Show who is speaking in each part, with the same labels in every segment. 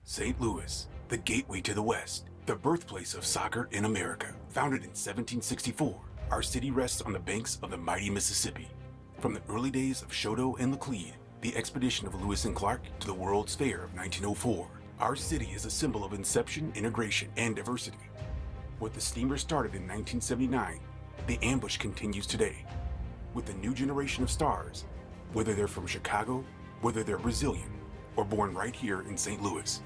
Speaker 1: St. Louis, the gateway to the West, the birthplace of soccer in America. Founded in 1764, our city rests on the banks of the mighty Mississippi. From the early days of Choteau and Laclede, the expedition of Lewis and Clark, to the World's Fair of 1904, our city is a symbol of inception, integration, and diversity. With the steamer started in 1979, the ambush continues today. With a new generation of stars, whether they're from Chicago, whether they're Brazilian, or born right here in St. Louis,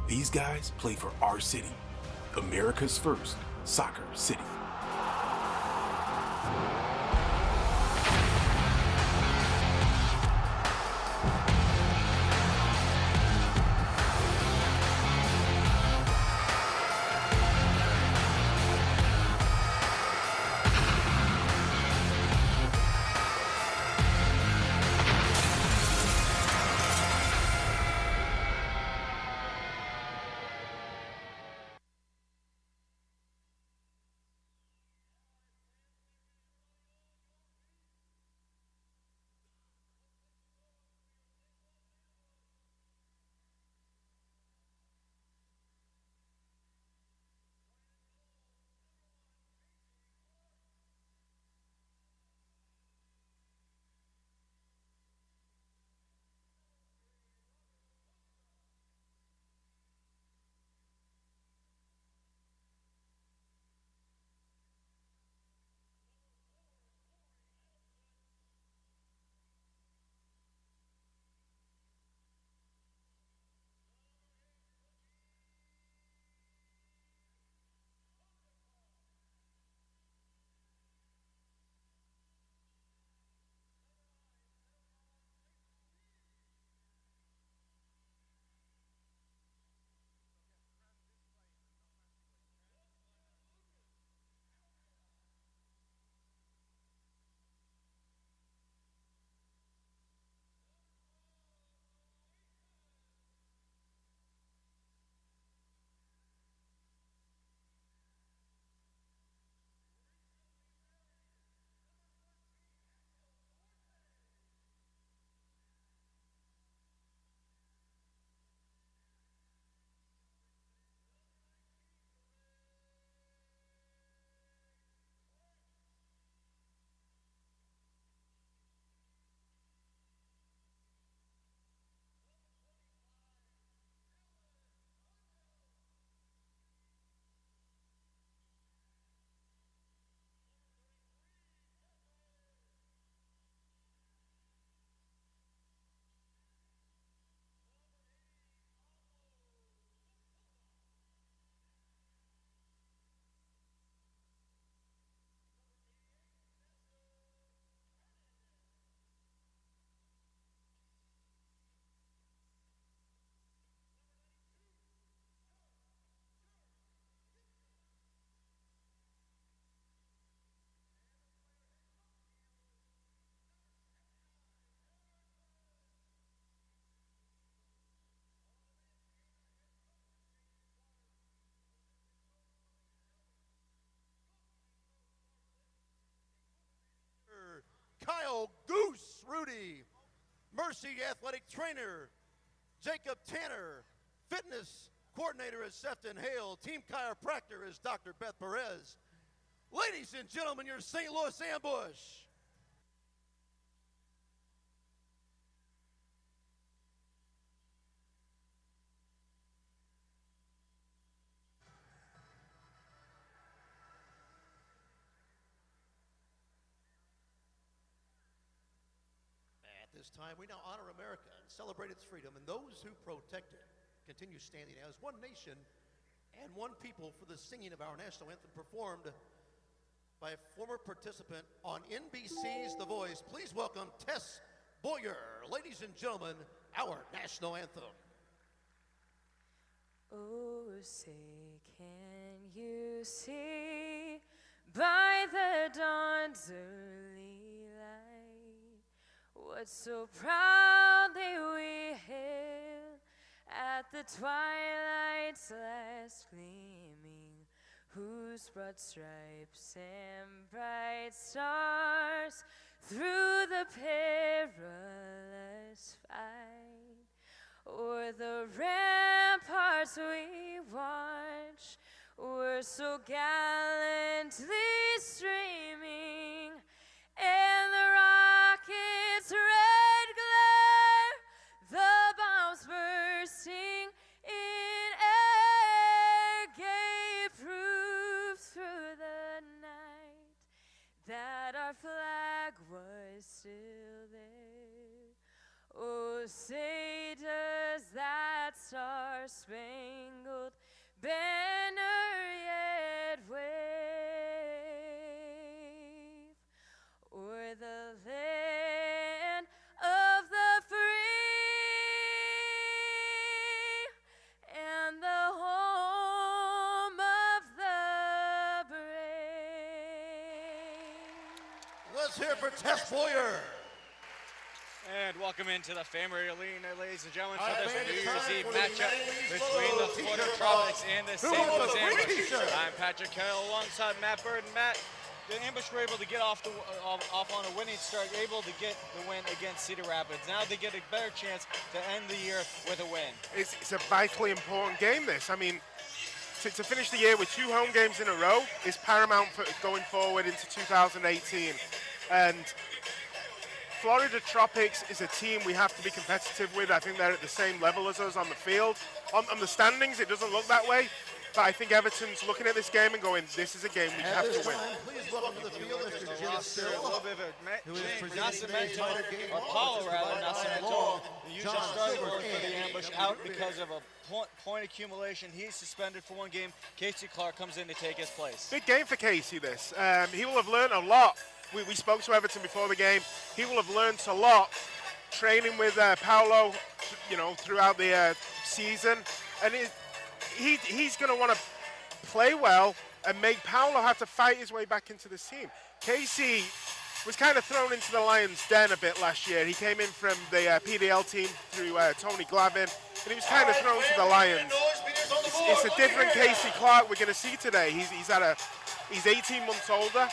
Speaker 1: these guys play for our city, America's first soccer city.
Speaker 2: Kyle Goose Rudy, Mercy Athletic Trainer, Jacob Tanner, Fitness Coordinator is Sefton Hale, Team Chiropractor is Dr. Beth Perez. Ladies and gentlemen, your St. Louis Ambush. At this time, we now honor America and celebrate its freedom, and those who protect it continue standing as one nation and one people for the singing of our national anthem performed by a former participant on NBC's The Voice. Please welcome Tess Boyer, ladies and gentlemen, our national anthem.
Speaker 3: Oh, say, can you see by the dawn's early light what so proudly we hailed at the twilight's last gleaming, whose broad stripes and bright stars through the perilous fight o'er the rampart so gallantly streaming, and the rocket's red glare, the bombs bursting in air, gave proof through the night that our flag was still there. Oh, say does that star-spangled banner yet wave o'er the land of the free and the home of the brave?
Speaker 2: Let's hear it for Tess Boyer.
Speaker 4: And welcome into the Family Arena, ladies and gentlemen, for this New Year's Eve matchup between the Florida Tropics and the St. Louis Ambush. I'm Patrick Kyle alongside Matt Bird. And Matt, the Ambush were able to get off on a winning start, able to get the win against Cedar Rapids. Now they get a better chance to end the year with a win.
Speaker 5: It's a vitally important game, this. I mean, to finish the year with 2 home games in a row is paramount for going forward into 2018. And Florida Tropics is a team we have to be competitive with. I think they're at the same level as us on the field. On the standings, it doesn't look that way, but I think Everton's looking at this game and going, this is a game we have to win.
Speaker 2: Please welcome to the field, Mr. Jim
Speaker 4: A
Speaker 2: Still,
Speaker 4: little bit of a
Speaker 2: who is
Speaker 4: change.
Speaker 2: presenting
Speaker 4: Nascimento, or Paulo rather, Nascimento, the usual starter for the Ambush, out because of a point accumulation. He's suspended for 1 game. Casey Clark comes in to take his place.
Speaker 5: Big game for Casey, this. He will have learned a lot. We spoke to Everton before the game. He will have learned a lot training with Paulo, throughout the season. And he's going to want to play well and make Paulo have to fight his way back into the team. Casey was kind of thrown into the lion's den a bit last year. He came in from the PDL team through Tony Glavin, and he was kind of thrown to the Lions. It's a different Casey Clark we're going to see today. He's 18 months older.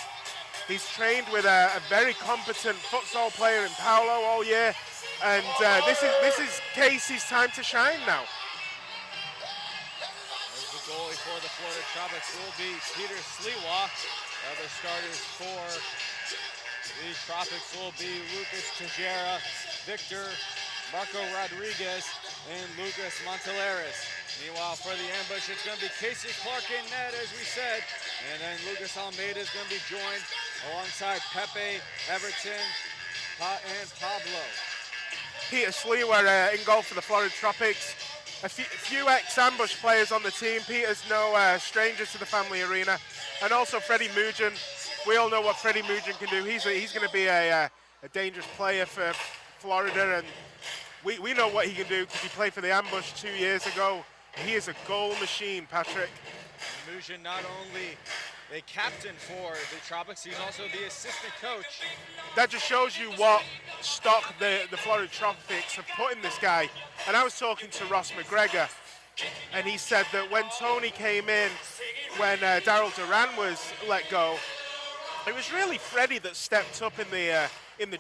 Speaker 5: He's trained with a very competent futsal player in Paulo all year, and this is Casey's time to shine now.
Speaker 4: As the goalie for the Florida Tropics will be Peter Sliwa. Other starters for the Tropics will be Lucas Tejera, Victor, Marco Rodriguez, and Lucas Montelares. Meanwhile, for the Ambush, it's going to be Casey Clark in net, as we said, and then Lucas Almeida is going to be joined alongside Pepe, Everton, and Pablo.
Speaker 5: Peter Sliwa in goal for the Florida Tropics. A few ex-Ambush players on the team. Peter's no stranger to the Family Arena. And also Freddie Mugen. We all know what Freddie Mugen can do. He's going to be a dangerous player for Florida, and we know what he can do because he played for the Ambush 2 years ago. He is a goal machine, Patrick.
Speaker 4: Mugen not only a captain for the Tropics, he's also the assistant coach.
Speaker 5: That just shows you what stock the Florida Tropics have put in this guy. And I was talking to Ross McGregor, and he said that when Tony came in, when Daryl Duran was let go, it was really Freddie that stepped up in the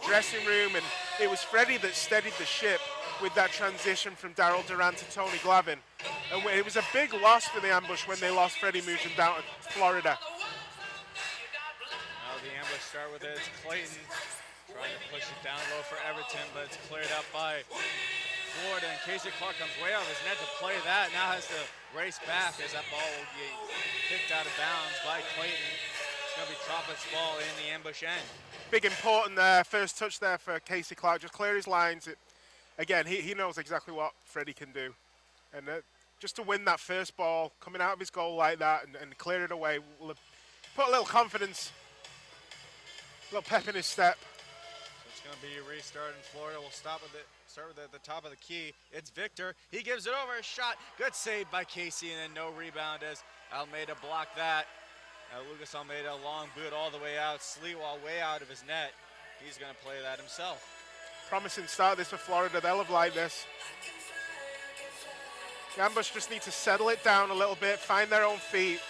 Speaker 5: dressing room, and it was Freddie that steadied the ship with that transition from Daryl Duran to Tony Glavin. And it was a big loss for the Ambush when they lost Freddie Mugen down to Florida.
Speaker 4: Now the Ambush start with it. It's Clayton trying to push it down low for Everton, but it's cleared up by Florida. And Casey Clark comes way out of his net to play that. Now has to race back as that ball will get kicked out of bounds by Clayton. It's going to be Tropics ball in the Ambush end.
Speaker 5: Big important first touch there for Casey Clark. Just clear his lines. Again, he knows exactly what Freddie can do. And just to win that first ball, coming out of his goal like that and clear it away, will put a little confidence, a little pep in his step.
Speaker 4: So it's going to be a restart in Florida. We'll start with at the top of the key. It's Victor. He gives it over a shot. Good save by Casey, and then no rebound as Almeida blocked that. Lucas Almeida, long boot all the way out. Sliwa way out of his net. He's going to play that himself.
Speaker 5: Promising start this for Florida. They'll have liked this. The Ambush just need to settle it down a little bit, find their own feet.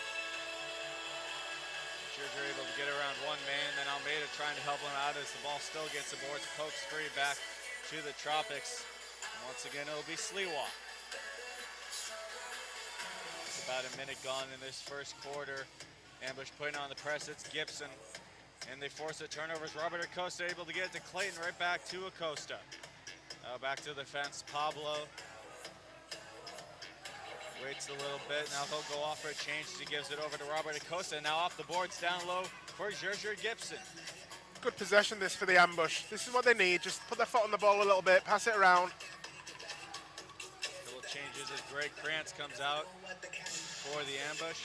Speaker 4: Are able to get around one man, then Almeida trying to help him out as the ball still gets aboard. Pokes free back to the Tropics. And once again, it'll be Sliwa. About a minute gone in this first quarter. Ambush putting on the press, it's Gibson. And they force the turnovers. Robert Acosta able to get it to Clayton, right back to Acosta. Back to the fence, Pablo. Waits a little bit, now he'll go off for a change. He gives it over to Robert Acosta. Now off the boards, down low for Gerger Gibson.
Speaker 5: Good possession this for the Ambush. This is what they need. Just put their foot on the ball a little bit, pass it around.
Speaker 4: Little changes as Greg Krantz comes out for the Ambush.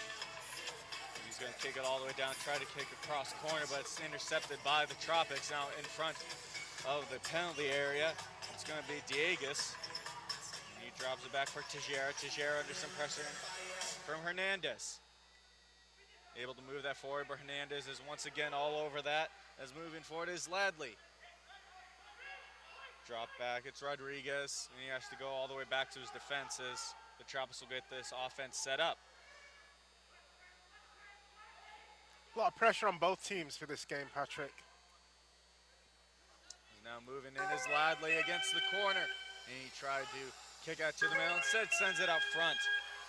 Speaker 4: He's going to kick it all the way down, try to kick across corner, but it's intercepted by the Tropics. Now in front of the penalty area, it's going to be Diegas. He drops it back for Teixeira. Teixeira under some pressure from Hernandez. Able to move that forward, but Hernandez is once again all over that. As moving forward is Ladley. Drop back, it's Rodriguez, and he has to go all the way back to his defense as the Tropics will get this offense set up.
Speaker 5: A lot of pressure on both teams for this game, Patrick.
Speaker 4: He's now moving in as Ladley against the corner, and he tried to kick out to the middle, instead sends it up front.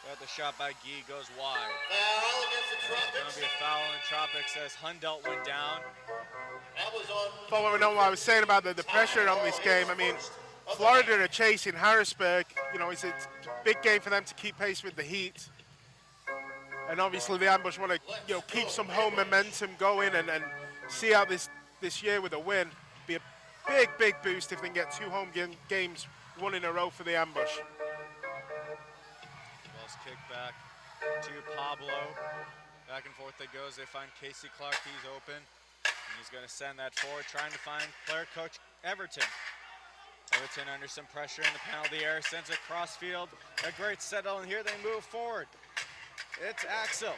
Speaker 4: But the shot by Guy goes wide.
Speaker 2: Foul against the Tropics.
Speaker 4: It's going to be a foul in Tropics as Hundelt went down.
Speaker 2: That was on.
Speaker 5: Following on what I was saying about the pressure on this game, I mean, Florida are chasing Harrisburg. You know, it's a big game for them to keep pace with the Heat. And obviously the Ambush want to, keep some home momentum going and see out this year with a win. Be a big boost if they can get 2 home games, 1 in a row for the Ambush.
Speaker 4: Ball's kicked back to Pablo. Back and forth it goes. They find Casey Clark. He's open. And he's going to send that forward, trying to find player coach Everton. Everton under some pressure in the penalty area, sends it cross field. A great settle, and here they move forward. It's Axel.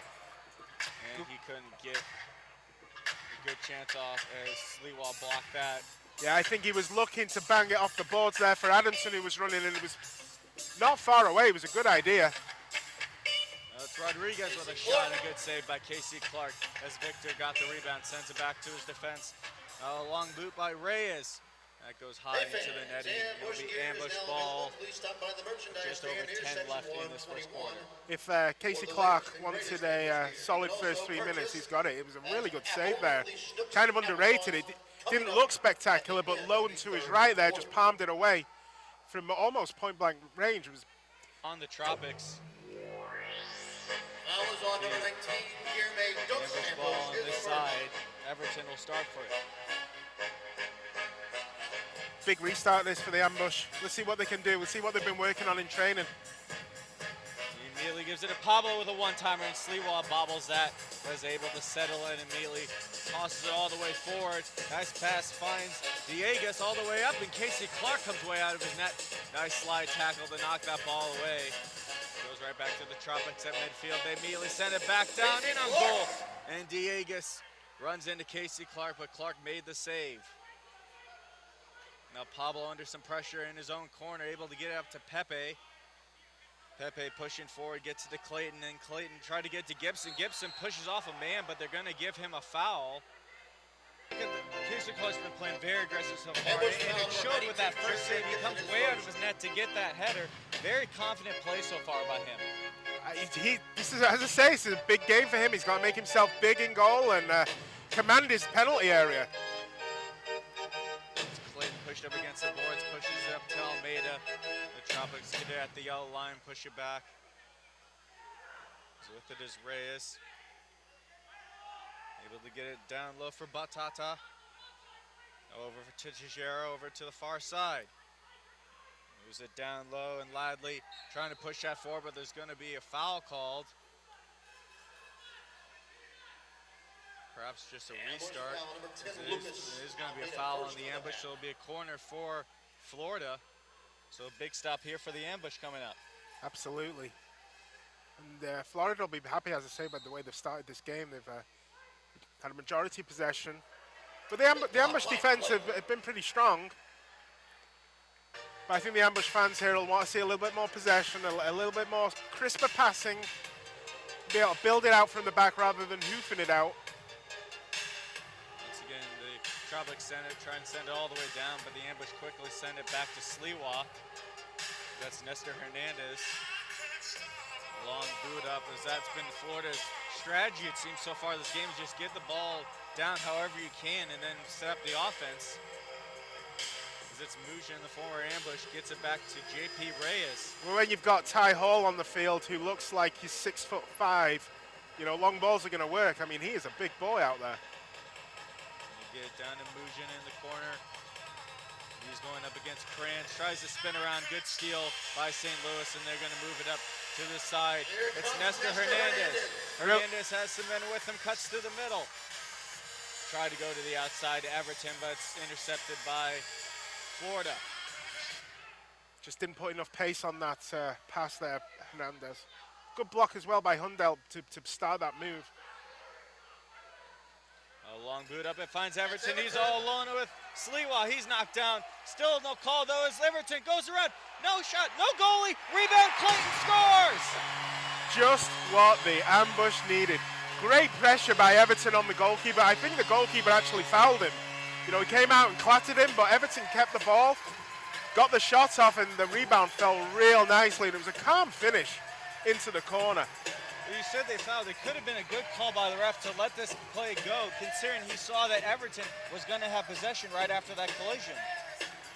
Speaker 4: And he couldn't get a good chance off as Sliwa blocked that.
Speaker 5: Yeah, I think he was looking to bang it off the boards there for Adamson, who was running, and it was not far away. It was a good idea.
Speaker 4: It's Rodriguez with a shot, and a good save by Casey Clark as Victor got the rebound, sends it back to his defense. A long boot by Reyes. That goes high into the netting. It'll be ambush ball. Just over 10 left in this first quarter.
Speaker 5: If Casey Clark wanted a solid first 3 minutes, he's got it. It was a really good save there. Kind of underrated. It didn't look spectacular, but low and to his right there, just palmed it away from almost point-blank range. It was
Speaker 4: on the Tropics.
Speaker 2: That was on number 19, Guillerme Dux.
Speaker 4: Ambush ball on this side. Everton will start for it.
Speaker 5: Big restart this for the Ambush. Let's see what they can do. We'll see what they've been working on in training.
Speaker 4: He immediately gives it to Pablo with a one-timer, and Sliwa bobbles that. Was able to settle it immediately. Tosses it all the way forward. Nice pass, finds Diegas all the way up, and Casey Clark comes way out of his net. Nice slide tackle to knock that ball away. Goes right back to the Tropics at midfield. They immediately send it back down, in on goal. And Diegas runs into Casey Clark, but Clark made the save. Now Pablo under some pressure in his own corner, able to get it up to Pepe. Pepe pushing forward, gets it to Clayton, and Clayton tried to get to Gibson. Gibson pushes off a man, but they're going to give him a foul. Casey Clark's been playing very aggressive so far, and it showed with that first save. He comes way out of his net to get that header. Very confident play so far by him.
Speaker 5: This is, as I say, this is a big game for him. He's got to make himself big in goal and command his penalty area.
Speaker 4: Clayton pushed up against the boards, pushes it up to Almeida. The Tropics get it at the yellow line, push it back. So with it is Reyes. Able to get it down low for Batata. Over for Teixeira, over to the far side. Moves it down low, and Ladley trying to push that forward, but there's going to be a foul called. Perhaps just a restart. It is going to be a foul on the Ambush, so it'll be a corner for Florida. So a big stop here for the Ambush coming up.
Speaker 5: Absolutely. And Florida will be happy, as I say, by the way they've started this game. They've had a majority possession. But the Ambush defense have been pretty strong. But I think the Ambush fans here will want to see a little bit more possession, a little bit more crisper passing, be able to build it out from the back rather than hoofing it out.
Speaker 4: Again, the Tropics send it, try and send it all the way down, but the Ambush quickly send it back to Sliwa. That's Nestor Hernandez. Long boot up, as that's been Florida's strategy, it seems, so far this game, is just get the ball down however you can and then set up the offense. As it's Muja in the former ambush, gets it back to JP Reyes.
Speaker 5: Well, when you've got Ty Hall on the field, who looks like he's 6'5", you know, long balls are going to work. I mean, he is a big boy out there.
Speaker 4: You get it down to Muja in the corner. He's going up against Kranz, tries to spin around, good steal by St. Louis, and they're going to move it up to the side. It's Nestor Hernandez. Hernandez has some men with him, cuts through the middle. Tried to go to the outside to Everton, but it's intercepted by Florida.
Speaker 5: Just didn't put enough pace on that pass there, Hernandez. Good block as well by Hundelt to start that move.
Speaker 4: A long boot up, it finds Everton. He's all alone with Sliwa. He's knocked down. Still no call though as Everton goes around. No shot, no goalie. Rebound, Clayton scores!
Speaker 5: Just what the ambush needed. Great pressure by Everton on the goalkeeper. I think the goalkeeper actually fouled him. You know, he came out and clattered him, but Everton kept the ball, got the shot off, and the rebound fell real nicely. And it was a calm finish into the corner.
Speaker 4: You said they fouled. It could have been a good call by the ref to let this play go, considering he saw that Everton was going to have possession right after that collision.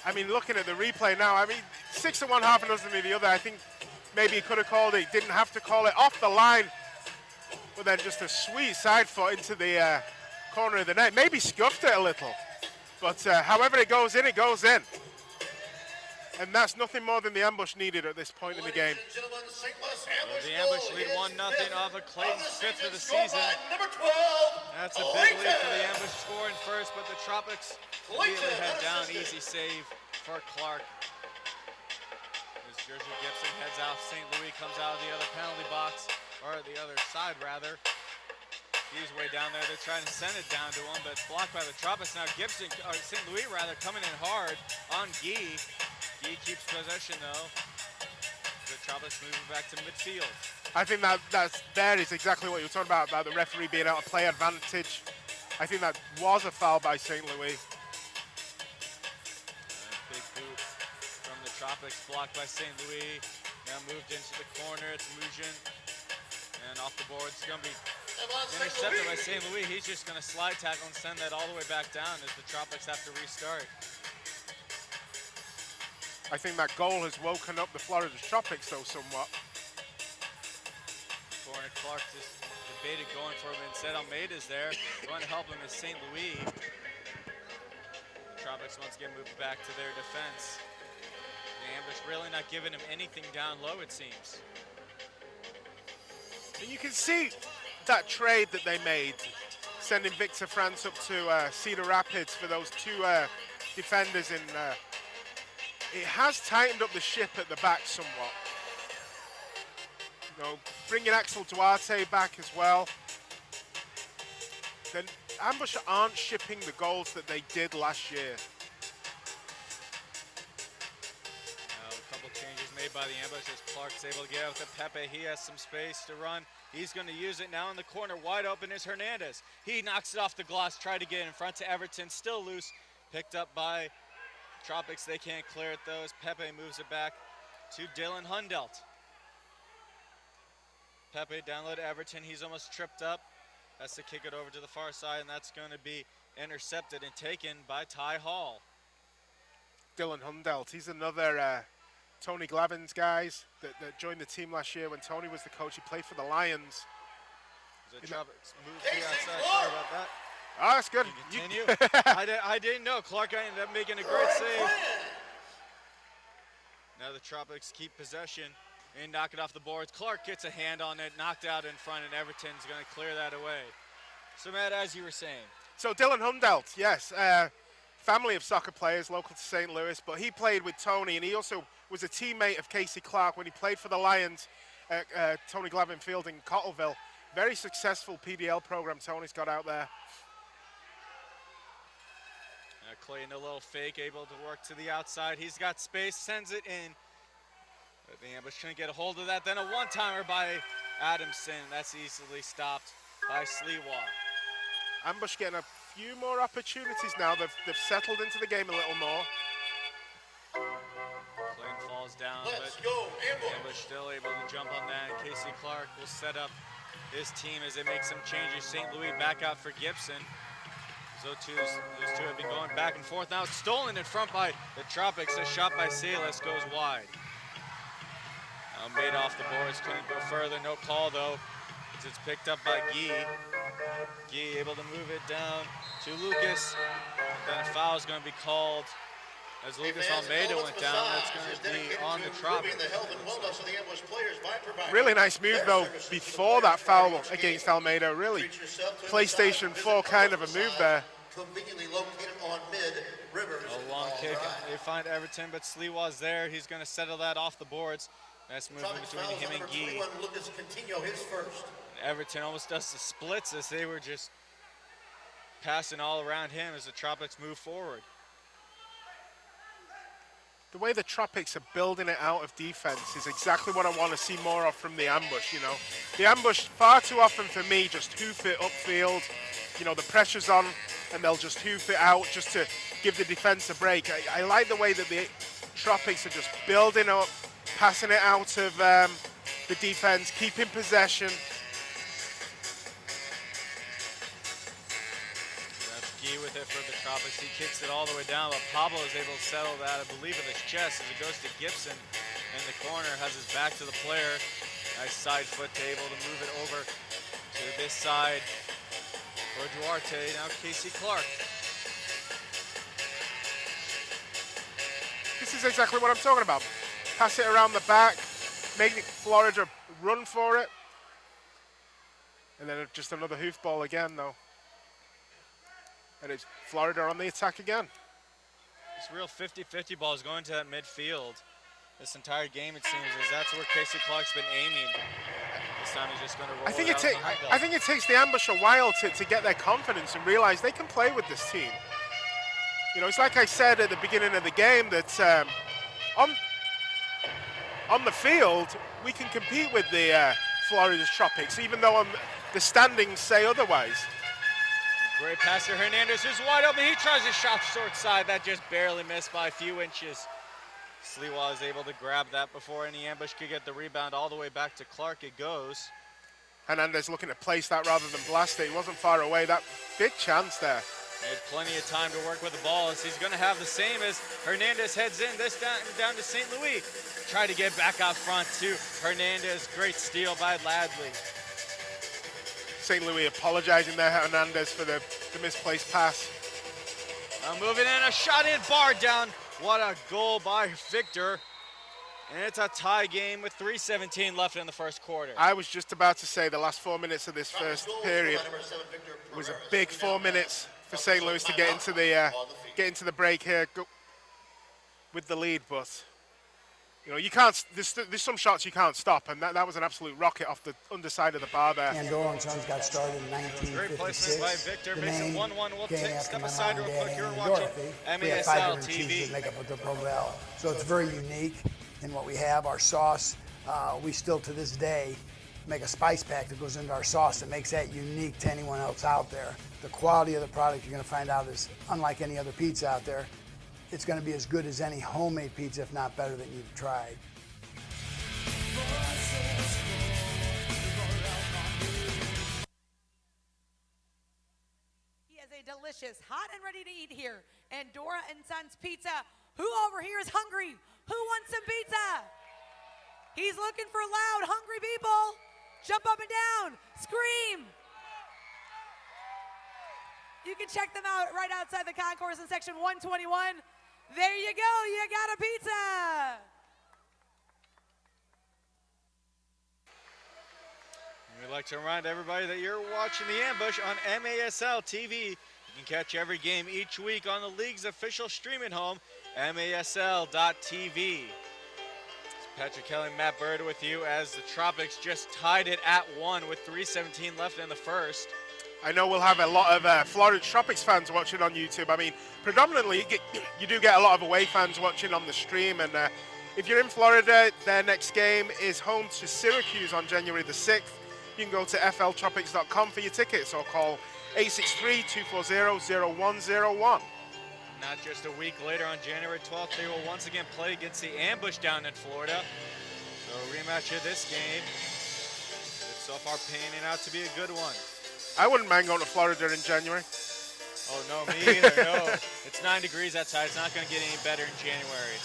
Speaker 5: I mean, looking at the replay now, I mean, 6 to 1, half a dozen to the other. I think maybe he could have called it. He didn't have to call it off the line, but then just a sweet side foot into the corner of the net. Maybe scuffed it a little, but however it goes in, it goes in. And that's nothing more than the ambush needed at this point in the game.
Speaker 4: The ambush lead 1-0 off of Clayton's 5th of the season. That's a big lead for the ambush scoring first, but the Tropics immediately head down. Easy save for Clark. As Georgia Gibson heads out, St. Louis comes out of the other penalty box, or the other side rather. He's way down there. They're trying to send it down to him, but it's blocked by the Tropics. Now Gibson, or St. Louis rather, coming in hard on Guy. Guy keeps possession though. The Tropics moving back to midfield.
Speaker 5: I think that is exactly what you were talking about the referee being able to play advantage. I think that was a foul by St. Louis.
Speaker 4: Big boot from the Tropics, blocked by St. Louis. Now moved into the corner, it's Mujan. And off the board, it's going to be intercepted by St. Louis. He's just going to slide tackle and send that all the way back down as the Tropics have to restart.
Speaker 5: I think that goal has woken up the Florida Tropics though somewhat.
Speaker 4: Corner, Clark just debated going for him. Instead, Almeida's there. Going to help him is St. Louis. The Tropics once again move back to their defense. The ambush really not giving him anything down low, it seems.
Speaker 5: And you can see that trade that they made, sending Victor France up to Cedar Rapids for those two defenders in. It has tightened up the ship at the back somewhat. You know, bringing Axel Duarte back as well. Then Ambush aren't shipping the goals that they did last year.
Speaker 4: A couple changes made by the ambush as Clark's able to get out with Pepe. He has some space to run. He's going to use it now in the corner. Wide open is Hernandez. He knocks it off the gloss, tried to get in front to Everton. Still loose, picked up by Tropics. They can't clear it though as Pepe moves it back to Dylan Hundelt. Pepe down low to Everton. He's almost tripped up. Has to kick it over to the far side, and that's going to be intercepted and taken by Ty Hall.
Speaker 5: Dylan Hundelt, he's another Tony Glavin's guys that joined the team last year when Tony was the coach. He played for the Lions.
Speaker 4: The Tropics move to the outside. Sorry about that.
Speaker 5: Oh, that's good.
Speaker 4: Continue. I didn't know. Clark ended up making a great save. Now the Tropics keep possession and knock it off the boards. Clark gets a hand on it, knocked out in front, and Everton's going to clear that away. So, Matt, as you were saying.
Speaker 5: So, Dylan Hundelt, yes, family of soccer players, local to St. Louis, but he played with Tony, and he also was a teammate of Casey Clark when he played for the Lions at Tony Glavin Field in Cottleville. Very successful PDL program Tony's got out there.
Speaker 4: Clayton, a little fake, able to work to the outside. He's got space, sends it in. But the ambush couldn't get a hold of that. Then a one-timer by Adamson. That's easily stopped by Sliwa.
Speaker 5: Ambush getting a few more opportunities now. They've settled into the game a little more.
Speaker 4: Clayton falls down, but
Speaker 2: Let's go, ambush.
Speaker 4: Ambush still able to jump on that. Casey Clark will set up his team as they make some changes. St. Louis back out for Gibson. Those two have been going back and forth. Now it's stolen in front by the Tropics. A shot by Salas goes wide. Now made off the boards, couldn't go further. No call though, as it's picked up by Guy. Guy able to move it down to Lucas. Then a foul is going to be called as Lucas Almeida went down. That's going to be on the Tropics.
Speaker 5: Really nice move though before that foul against Almeida. Really PlayStation 4 kind of a move there.
Speaker 2: Conveniently located on mid-rivers.
Speaker 4: A long kick. They find Everton, but Sliwa's there. He's going to settle that off the boards. Nice movement between him and Guy.
Speaker 2: Lucas Coutinho, his first.
Speaker 4: Everton almost does the splits as they were just passing all around him as the Tropics move forward.
Speaker 5: The way the Tropics are building it out of defense is exactly what I want to see more of from the ambush, you know. The ambush, far too often for me, just hoof it upfield. You know, the pressure's on and they'll just hoof it out just to give the defense a break. I like the way that the Tropics are just building up, passing it out of the defense, keeping possession.
Speaker 4: Guy with it for the Tropics. He kicks it all the way down, but Pablo is able to settle that, I believe, with his chest as it goes to Gibson in the corner, has his back to the player. Nice side foot to able to move it over to this side for Duarte. Now Casey Clark.
Speaker 5: This is exactly what I'm talking about. Pass it around the back, make Florida run for it. And then just another hoof ball again, though. And it's Florida on the attack again.
Speaker 4: This real 50-50 ball is going to that midfield. This entire game, it seems, as that's where Casey Clark's been aiming. This time he's just going to roll
Speaker 5: I think it takes the ambush a while to get their confidence and realize they can play with this team. You know, it's like I said at the beginning of the game that on the field, we can compete with the Florida's Tropics, even though the standings say otherwise.
Speaker 4: Great pass to Hernandez, who's wide open. He tries a shot short side. That just barely missed by a few inches. Sliwa is able to grab that before any ambush could get the rebound all the way back to Clark. It goes.
Speaker 5: Hernandez looking to place that rather than blast it. He wasn't far away. That big chance there.
Speaker 4: He had plenty of time to work with the ball as he's going to have the same as Hernandez heads in. This down to St. Louis. Try to get back out front to Hernandez. Great steal by Ladley.
Speaker 5: St. Louis apologizing there, Hernandez, for the misplaced pass.
Speaker 4: Moving in, a shot in, bar down. What a goal by Victor. And it's a tie game with 3:17 left in the first quarter.
Speaker 5: I was just about to say the last 4 minutes of this first period was a big 4 minutes for St. Louis to get into the break here with the lead, but you know, you can't. There's some shots you can't stop, and that was an absolute rocket off the underside of the bar there.
Speaker 6: Andorra and Sons got started in 1956.
Speaker 4: Great placement by Victor, makes it 1-1. We'll step aside real quick. You're
Speaker 6: Dorothy,
Speaker 4: watching
Speaker 6: we have 5
Speaker 4: MASL
Speaker 6: different cheeses
Speaker 4: TV.
Speaker 6: that make up the Provel. So it's very unique in what we have. Our sauce, we still to this day make a spice pack that goes into our sauce that makes that unique to anyone else out there. The quality of the product you're going to find out is unlike any other pizza out there. It's going to be as good as any homemade pizza, if not better, that you've tried.
Speaker 7: He has a delicious, hot and ready to eat here. Andorra and Sons Pizza. Who over here is hungry? Who wants some pizza? He's looking for loud, hungry people. Jump up and down, scream. You can check them out right outside the concourse in section 121. There you go, you got a pizza.
Speaker 4: We'd like to remind everybody that you're watching The Ambush on MASL TV. You can catch every game each week on the league's official streaming home, MASL.tv. It's Patrick Kelly and Matt Bird with you as the Tropics just tied it at 1 with 3:17 left in the first.
Speaker 5: I know we'll have a lot of Florida Tropics fans watching on YouTube. I mean, predominantly, you do get a lot of away fans watching on the stream. And if you're in Florida, their next game is home to Syracuse on January the 6th. You can go to fltropics.com for your tickets or call 863-240-0101.
Speaker 4: not just a week later on January 12th, they will once again play against the Ambush down in Florida. So a rematch of this game. It's so far panning out to be a good one.
Speaker 5: I wouldn't mind going to Florida in January.
Speaker 4: Oh, no, me either, no. It's 9 degrees outside. It's not going to get any better in January.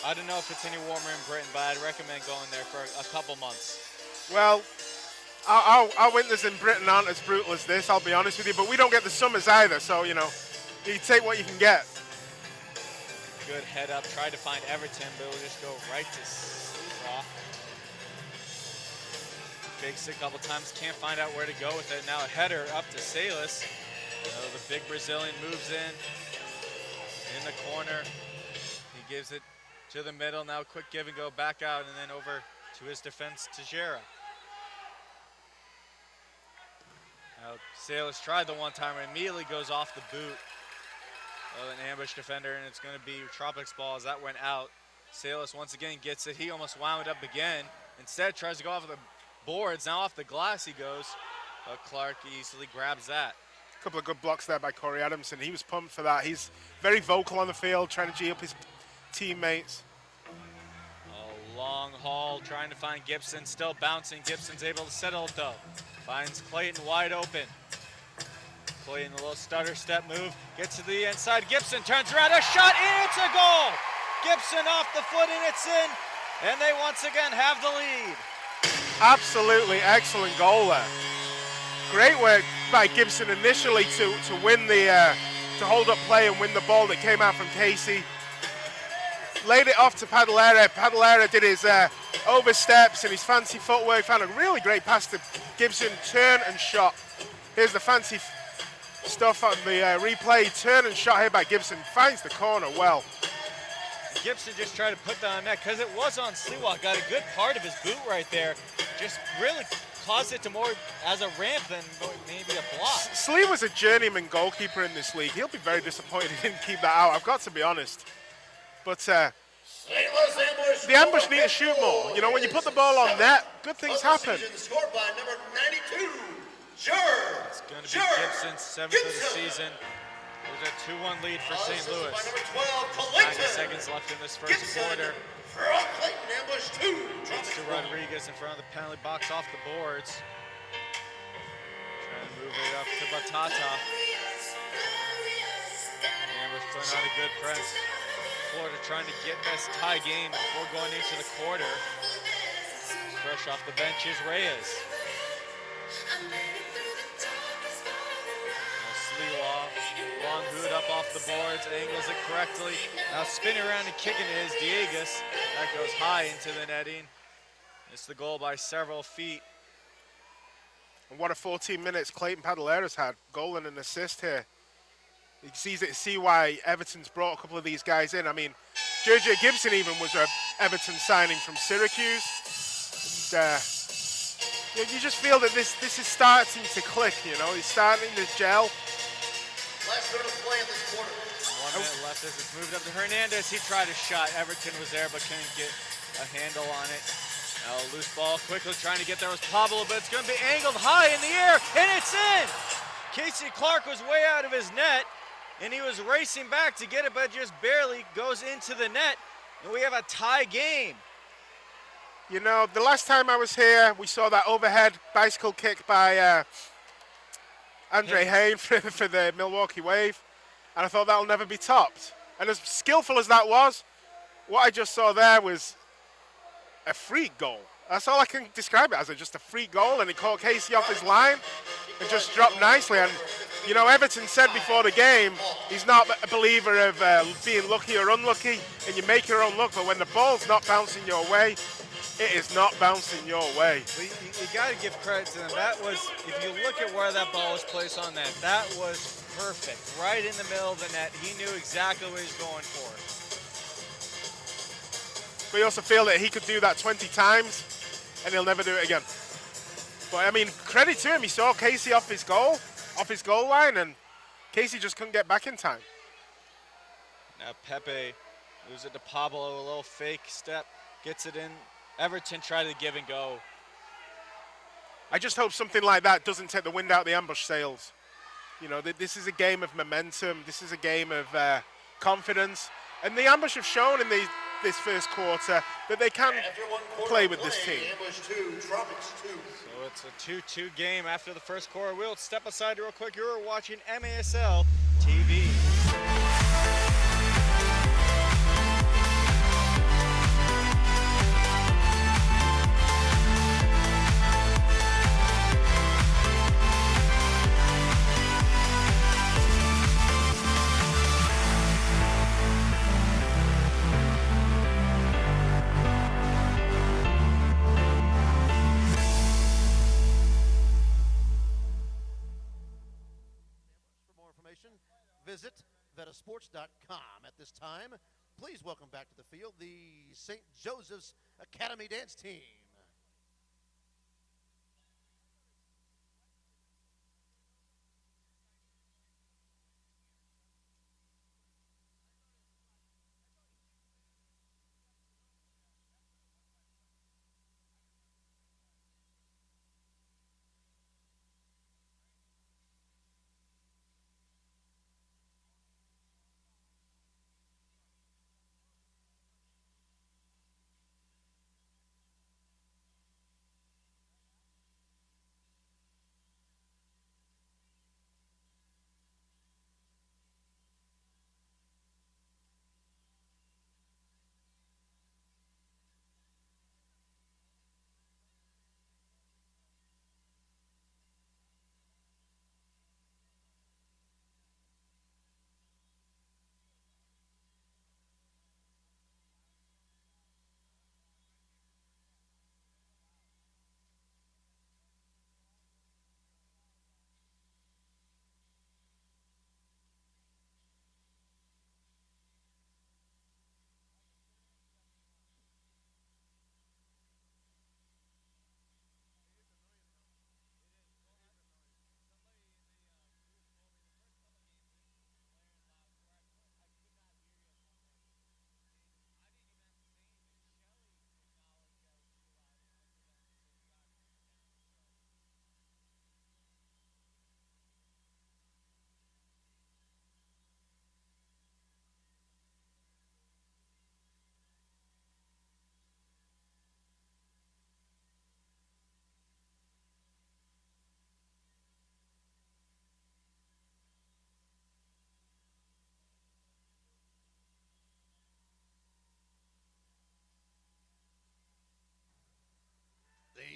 Speaker 4: I don't know if it's any warmer in Britain, but I'd recommend going there for a couple months.
Speaker 5: Well, our winters in Britain aren't as brutal as this, I'll be honest with you, but we don't get the summers either, so, you know, you take what you can get.
Speaker 4: Good head up, tried to find Everton, but it'll just go right to Sleewa. Fakes it a couple times, can't find out where to go with it. Now a header up to Salas. The big Brazilian moves in the corner. He gives it to the middle. Now quick give and go back out and then over to his defense, Tejera. Now Salas tried the one-timer, immediately goes off the boot of an ambush defender, and it's going to be Tropics ball as that went out. Salas once again gets it. He almost wound up again. Instead tries to go off the boards. Now off the glass he goes, but Clark easily grabs that.
Speaker 5: A couple of good blocks there by Corey Adamson. He was pumped for that. He's very vocal on the field, trying to G up his teammates.
Speaker 4: A long haul, trying to find Gibson, still bouncing. Gibson's able to settle it though. Finds Clayton wide open. Clayton, a little stutter step move, gets to the inside. Gibson turns around, a shot, and it's a goal! Gibson off the foot, and it's in, and they once again have the lead.
Speaker 5: Absolutely excellent goal there. Great work by Gibson initially to win the, to hold up play and win the ball that came out from Casey. Laid it off to Padalera. Padalera did his oversteps and his fancy footwork, found a really great pass to Gibson, turn and shot. Here's the fancy stuff on the replay, turn and shot here by Gibson, finds the corner well.
Speaker 4: Gibson just tried to put that on net because it was on Sleewa, got a good part of his boot right there, just really caused it to more as a ramp than maybe a block.
Speaker 5: Slee was a journeyman goalkeeper in this league. He'll be very disappointed he didn't keep that out, I've got to be honest. But the ambush need to shoot more. You know, when you put the ball on net, good things happen.
Speaker 4: It's going to be Gibson's 7th of the season. There's a 2-1 lead for St. Louis. 90 seconds left in this first quarter. Gets to Rodriguez in front of the penalty box off the boards. Trying to move it up to Batata. Ambush putting on a good press. Florida trying to get this tie game before going into the quarter. Fresh off the bench is Reyes. Long boot up off the boards, angles it correctly. Now spinning around and kicking it is Diegas. That goes high into the netting. It's the goal by several feet.
Speaker 5: And what a 14 minutes Clayton Padalera's had. Goal and an assist here. You can see why Everton's brought a couple of these guys in. I mean, JJ Gibson even was a Everton signing from Syracuse. And, you just feel that this is starting to click, you know, it's starting to gel.
Speaker 2: Last minute of play in this quarter.
Speaker 4: 1 minute left as it's moved up to Hernandez. He tried a shot. Everton was there but couldn't get a handle on it. Now a loose ball, quickly trying to get there was Pablo, but it's going to be angled high in the air, and it's in! Casey Clark was way out of his net, and he was racing back to get it, but just barely goes into the net, and we have a tie game.
Speaker 5: You know, the last time I was here, we saw that overhead bicycle kick by Andre Hayne for the Milwaukee Wave, and I thought that'll never be topped. And as skillful as that was, what I just saw there was a free goal. That's all I can describe it as, just a free goal, and it caught Casey off his line and just dropped nicely. And, you know, Everton said before the game, he's not a believer of being lucky or unlucky, and you make your own luck, but when the ball's not bouncing your way, it is not bouncing your way.
Speaker 4: You got to give credit to them. That was, if you look at where that ball was placed on net, that was perfect. Right in the middle of the net. He knew exactly what he was going for.
Speaker 5: But you also feel that he could do that 20 times and he'll never do it again. But I mean, credit to him. He saw Casey off his goal line, and Casey just couldn't get back in time.
Speaker 4: Now Pepe moves it to Pablo, a little fake step, gets it in. Everton tried to give and go.
Speaker 5: I just hope something like that doesn't take the wind out of the ambush sails. You know, this is a game of momentum. This is a game of confidence. And the Ambush have shown in this first quarter that they can play with this team.
Speaker 2: Ambush 2, Tropics 2.
Speaker 4: So it's a 2-2 game after the first quarter. We'll step aside real quick. You're watching MASL TV.
Speaker 2: Visit vetasports.com. At this time, please welcome back to the field the St. Joseph's Academy Dance Team.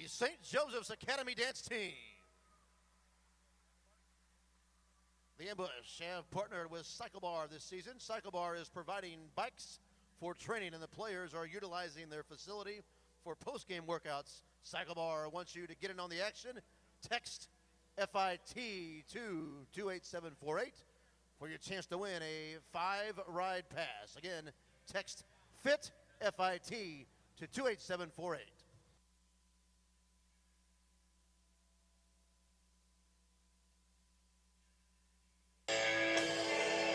Speaker 2: The St. Joseph's Academy Dance Team. The Ambush have partnered with Cycle Bar this season. Cycle Bar is providing bikes for training, and the players are utilizing their facility for post-game workouts. Cycle Bar wants you to get in on the action. Text FIT to 28748 for your chance to win a 5-ride pass. Again, text FIT FIT to 28748.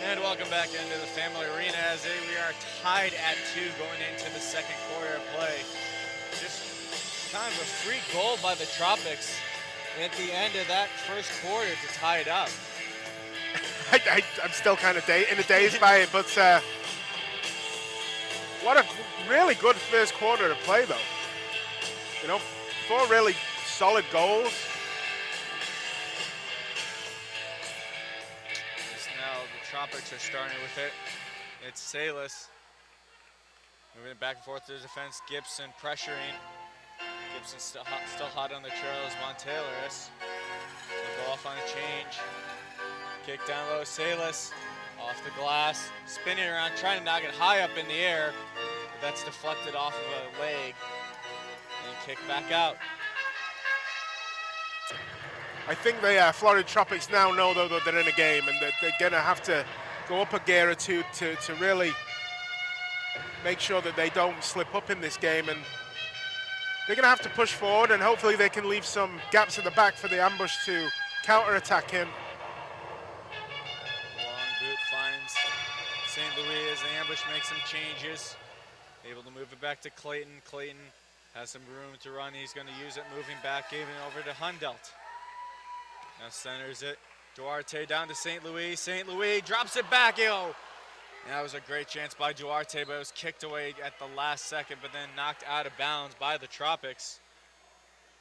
Speaker 4: And welcome back into the Family Arena as we are tied at 2 going into the second quarter of play. Just kind of a free goal by the Tropics at the end of that first quarter to tie it up.
Speaker 5: I'm still kind of in a daze by it, but what a really good first quarter to play, though. You know, 4 really solid goals.
Speaker 4: Tropics are starting with it. It's Salas moving it back and forth to the defense. Gibson pressuring. Gibson still hot on the trails. Monteleris will go off on a change. Kick down low. Salas off the glass, spinning around, trying to knock it high up in the air. But that's deflected off of a leg and kicked back out.
Speaker 5: I think the Florida Tropics now know, though, that they're in a game and that they're going to have to go up a gear or two to really make sure that they don't slip up in this game. And they're going to have to push forward, and hopefully they can leave some gaps at the back for the Ambush to counter-attack in.
Speaker 4: Long boot finds St. Louis as the Ambush makes some changes. Able to move it back to Clayton. Clayton has some room to run. He's going to use it, moving back, giving it over to Hundelt. Now centers it Duarte down to St. Louis. St. Louis drops it back. Yo. And that was a great chance by Duarte, but it was kicked away at the last second, but then knocked out of bounds by the Tropics,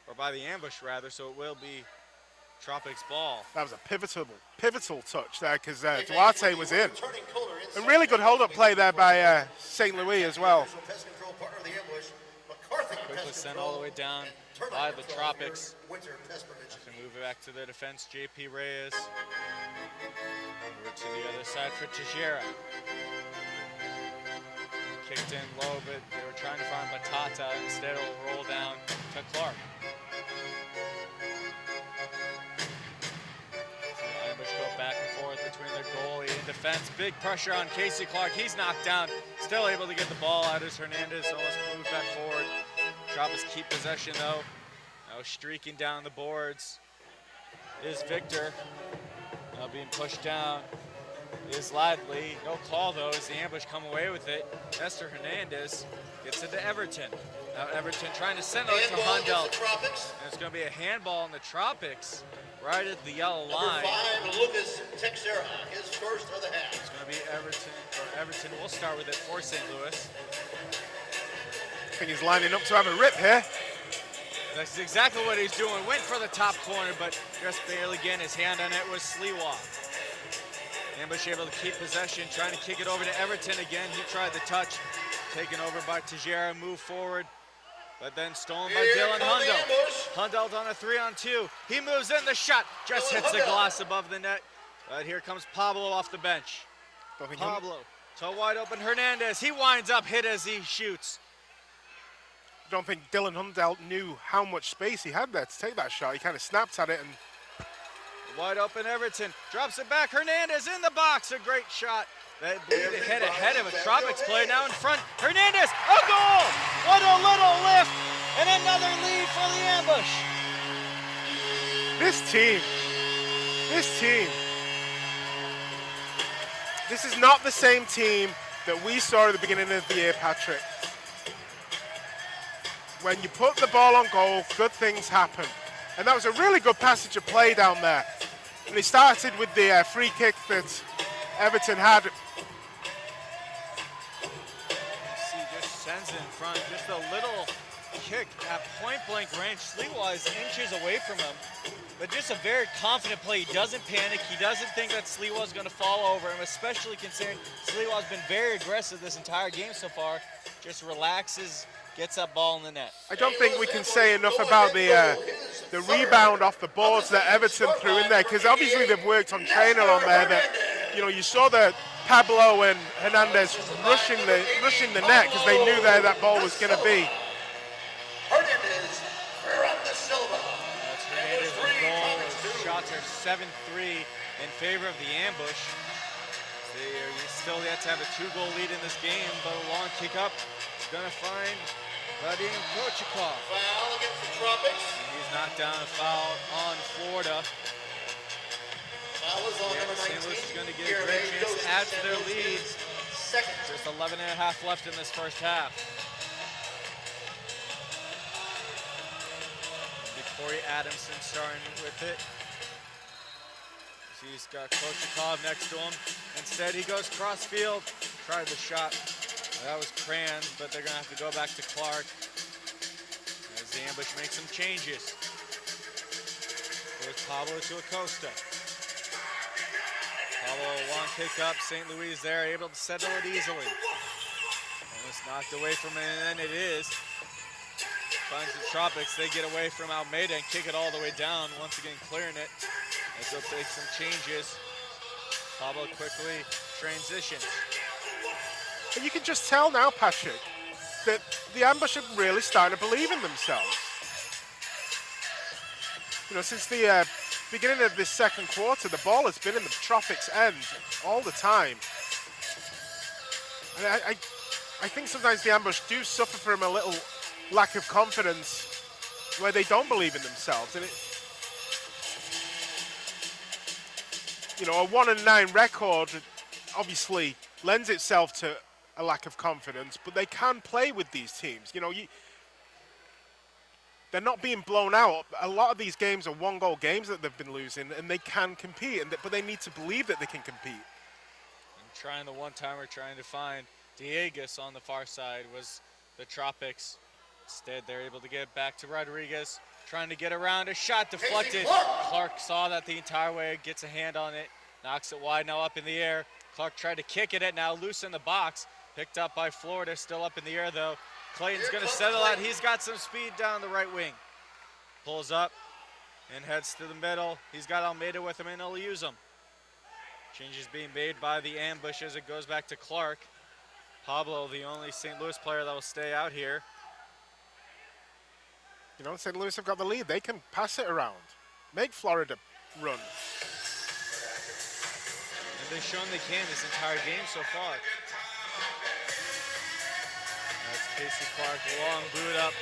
Speaker 4: or by the Ambush rather, so it will be Tropics ball.
Speaker 5: That was a pivotal touch there because Duarte was in. A really good hold-up play there by St. Louis as well.
Speaker 4: Quickly sent all the way down by the Tropics. Can move it back to the defense, JP Reyes. Over to the other side for Teixeira. Kicked in low, but they were trying to find Batata. Instead, it'll roll down to Clark. The Ambush go back and forth between their goalie and defense. Big pressure on Casey Clark. He's knocked down. Still able to get the ball out as Hernandez almost moves back forward. Tropics keep possession though. Now streaking down the boards is Victor. Now being pushed down is Ladley. No call though as the Ambush come away with it. Nestor Hernandez gets it to Everton. Now Everton trying to send it to Hundell. And it's going to be a handball in the Tropics right at the yellow line.
Speaker 2: Number 5, Lucas Teixeira, his first of the half.
Speaker 4: It's going to be Everton will start with it for St. Louis.
Speaker 5: I think he's lining up to have a rip here.
Speaker 4: That's exactly what he's doing. Went for the top corner, but just barely getting his hand on it was Sliwa. Ambush able to keep possession, trying to kick it over to Everton again. He tried the touch, taken over by Teixeira, move forward, but then stolen by Dylan Hundell. Hundell's on a 3-on-2. He moves in, the shot just hits the glass above the net. But here comes Pablo off the bench. Pablo to wide open Hernandez. He winds up hit as he shoots.
Speaker 5: I don't think Dylan Hundell knew how much space he had there to take that shot. He kind of snapped at it and
Speaker 4: wide open Everton, drops it back, Hernandez in the box, a great shot. That blew the head ahead of a Tropics player, now in front, Hernandez, a goal! What a little lift, and another lead for the Ambush.
Speaker 5: This team, this is not the same team that we saw at the beginning of the year, Patrick. When you put the ball on goal, good things happen. And that was a really good passage of play down there. And he started with the free kick that Everton had.
Speaker 4: See, just sends it in front, just a little kick at point blank range. Sliwa is inches away from him, but just a very confident play. He doesn't panic. He doesn't think that Sliwa is going to fall over him, especially considering Sliwa has been very aggressive this entire game so far. Just relaxes, gets that ball in the net.
Speaker 5: I don't think we can say enough about the rebound off the boards that Everton threw in there, because obviously they've worked on training on there. That, you know, you saw that Pablo and Hernandez rushing the net because they knew that ball was going to be.
Speaker 2: Hernandez, Silva.
Speaker 4: That's Hernandez with goal. Shots are 7-3 in favor of the Ambush. They are still yet to have a 2-goal lead in this game, but a long kick up is going to find Vadim Kochikov.
Speaker 2: Foul against the Tropics.
Speaker 4: He's knocked down a foul on Florida.
Speaker 2: Foul is on number 19.
Speaker 4: St. Louis is going to get a great chance to add to their lead. Just 11 and a half left in this first half. Corey Adamson starting with it. He's got Kochikov next to him. Instead, he goes cross field. Tried the shot. That was Cran, but they're going to have to go back to Clark as the Ambush makes some changes. There's Pablo to Acosta. Pablo, long kick up. St. Louis there, able to settle it easily. Almost knocked away from it, and then it is. Finds the Tropics. They get away from Almeida and kick it all the way down. Once again, clearing it. As they'll take some changes. Pablo quickly transitions.
Speaker 5: And you can just tell now, Patrick, that the Ambush are really starting to believe in themselves. You know, since the beginning of this second quarter, the ball has been in the Tropics' end all the time. And I think sometimes the Ambush do suffer from a little lack of confidence where they don't believe in themselves. And you know, a 1-9 record obviously lends itself to a lack of confidence, but they can play with these teams. You know, they're not being blown out. A lot of these games are one-goal games that they've been losing, and they can compete, but they need to believe that they can compete.
Speaker 4: And trying the one-timer, trying to find Diegas on the far side was the Tropics. Instead, they're able to get it back to Rodriguez, trying to get around. A shot deflected. Clark saw that the entire way, gets a hand on it, knocks it wide, now up in the air. Clark tried to kick it now loose in the box. Picked up by Florida, still up in the air though. Clayton's going to settle out. He's got some speed down the right wing. Pulls up and heads to the middle. He's got Almeida with him, and he'll use him. Changes being made by the ambush as it goes back to Clark. Pablo, the only St. Louis player that will stay out here.
Speaker 5: You know, St. Louis have got the lead. They can pass it around, make Florida run.
Speaker 4: And they've shown they can this entire game so far. That's Casey Clark, long boot up.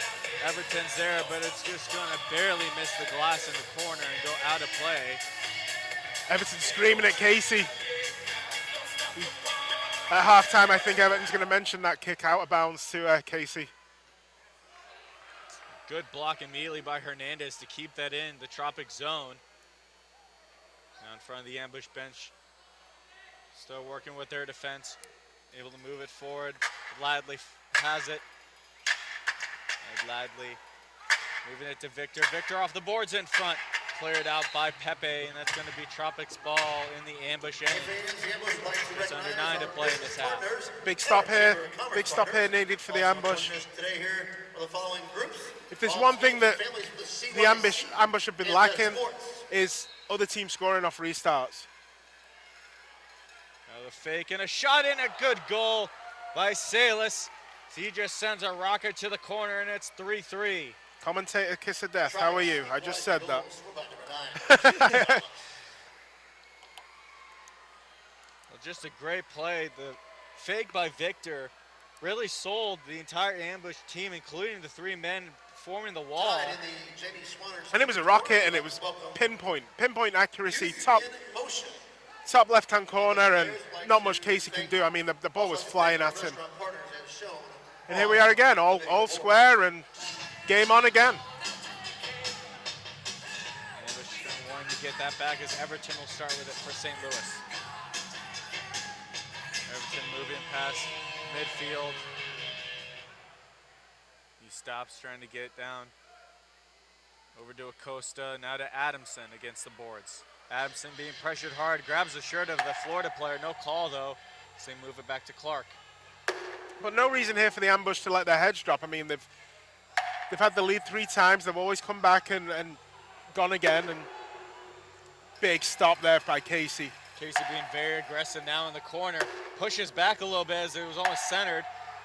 Speaker 4: Everton's there, but it's just going to barely miss the glass in the corner and go out of play.
Speaker 5: Everton screaming at Casey. At halftime, I think Everton's going to mention that kick out of bounds to Casey.
Speaker 4: Good block immediately by Hernandez to keep that in the Tropic zone. Now in front of the ambush bench. Still working with their defense. Able to move it forward. Ladley has it. And Ladley moving it to Victor. Victor off the boards in front. Cleared out by Pepe, and that's going to be Tropics ball in the ambush end. It's under 9 to play in this half.
Speaker 5: Big stop here. Big stop here needed for the ambush. If there's one thing that the ambush have been lacking is other teams scoring off restarts.
Speaker 4: Now the fake and a shot in, a good goal by Salas. He just sends a rocket to the corner, and it's 3-3.
Speaker 5: Commentator kiss of death, how are you? I just said that.
Speaker 4: Well, just a great play. The fake by Victor really sold the entire ambush team, including the 3 men forming the wall.
Speaker 5: And it was a rocket, and it was pinpoint accuracy, top left-hand corner, and not much Casey can do. I mean, the ball was flying at him. And here we are again, all square, and game on again.
Speaker 4: Ambush wanting to get that back as Everton will start with it for St. Louis. Everton moving past midfield. He stops trying to get it down. Over to Acosta, now to Adamson against the boards. Adamson being pressured hard, grabs the shirt of the Florida player, no call though. So they move it back to Clark.
Speaker 5: But no reason here for the ambush to let their heads drop. I mean, they've had the lead 3 times. They've always come back and gone again. And big stop there by Casey.
Speaker 4: Casey being very aggressive now in the corner. Pushes back a little bit as it was almost centered.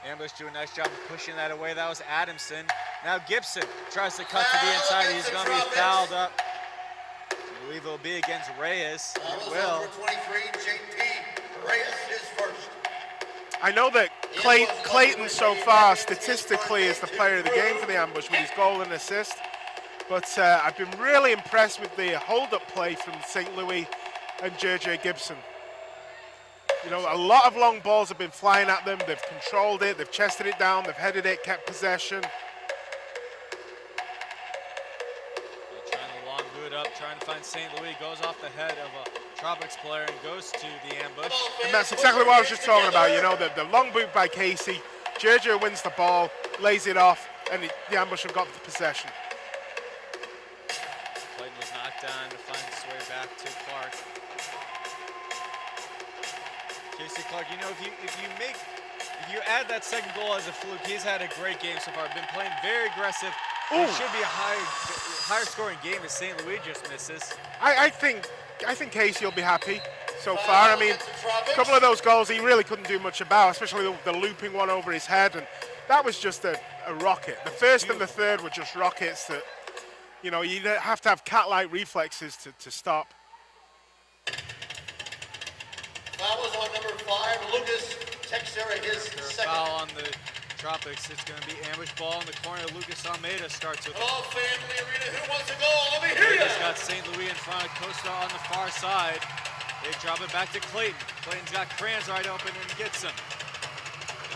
Speaker 4: Ambush doing a nice job of pushing that away. That was Adamson. Now Gibson tries to cut to the inside. He's going to be fouled up. I believe it will be against Reyes. It will.
Speaker 2: Number 23, JT Reyes is first.
Speaker 5: I know that Clayton so far statistically is the player of the game for the ambush with his goal and assist. But I've been really impressed with the hold-up play from St. Louis and JJ Gibson. You know, a lot of long balls have been flying at them. They've controlled it, they've chested it down, they've headed it, kept possession.
Speaker 4: Trying to long boot up, trying to find St. Louis. Goes off the head of a Tropics player and goes to the ambush.
Speaker 5: And that's exactly what I was just talking about. You know, the long boot by Casey. JJ wins the ball, lays it off, and the ambush have got the possession.
Speaker 4: Clayton was knocked down to find his way back to Clark. Casey Clark, you know, if you add that second goal as a fluke, he's had a great game so far. Been playing very aggressive. It should be a higher scoring game as St. Louis just misses.
Speaker 5: I think Casey will be happy so far. I mean, a couple of those goals he really couldn't do much about, especially the looping one over his head, and that was just a rocket. The first and the third were just rockets that, you know, you have to have cat-like reflexes to stop.
Speaker 2: Foul was on number 5, Lucas Texera, his second.
Speaker 4: Foul on the Tropics. It's going to be ambush ball in the corner. Lucas Almeida starts with it.
Speaker 2: Hello, family arena. Who wants a goal? Let me hear you.
Speaker 4: He's got St. Louis in front of Costa on the far side. They drop it back to Clayton. Clayton's got Kranz right open and gets him.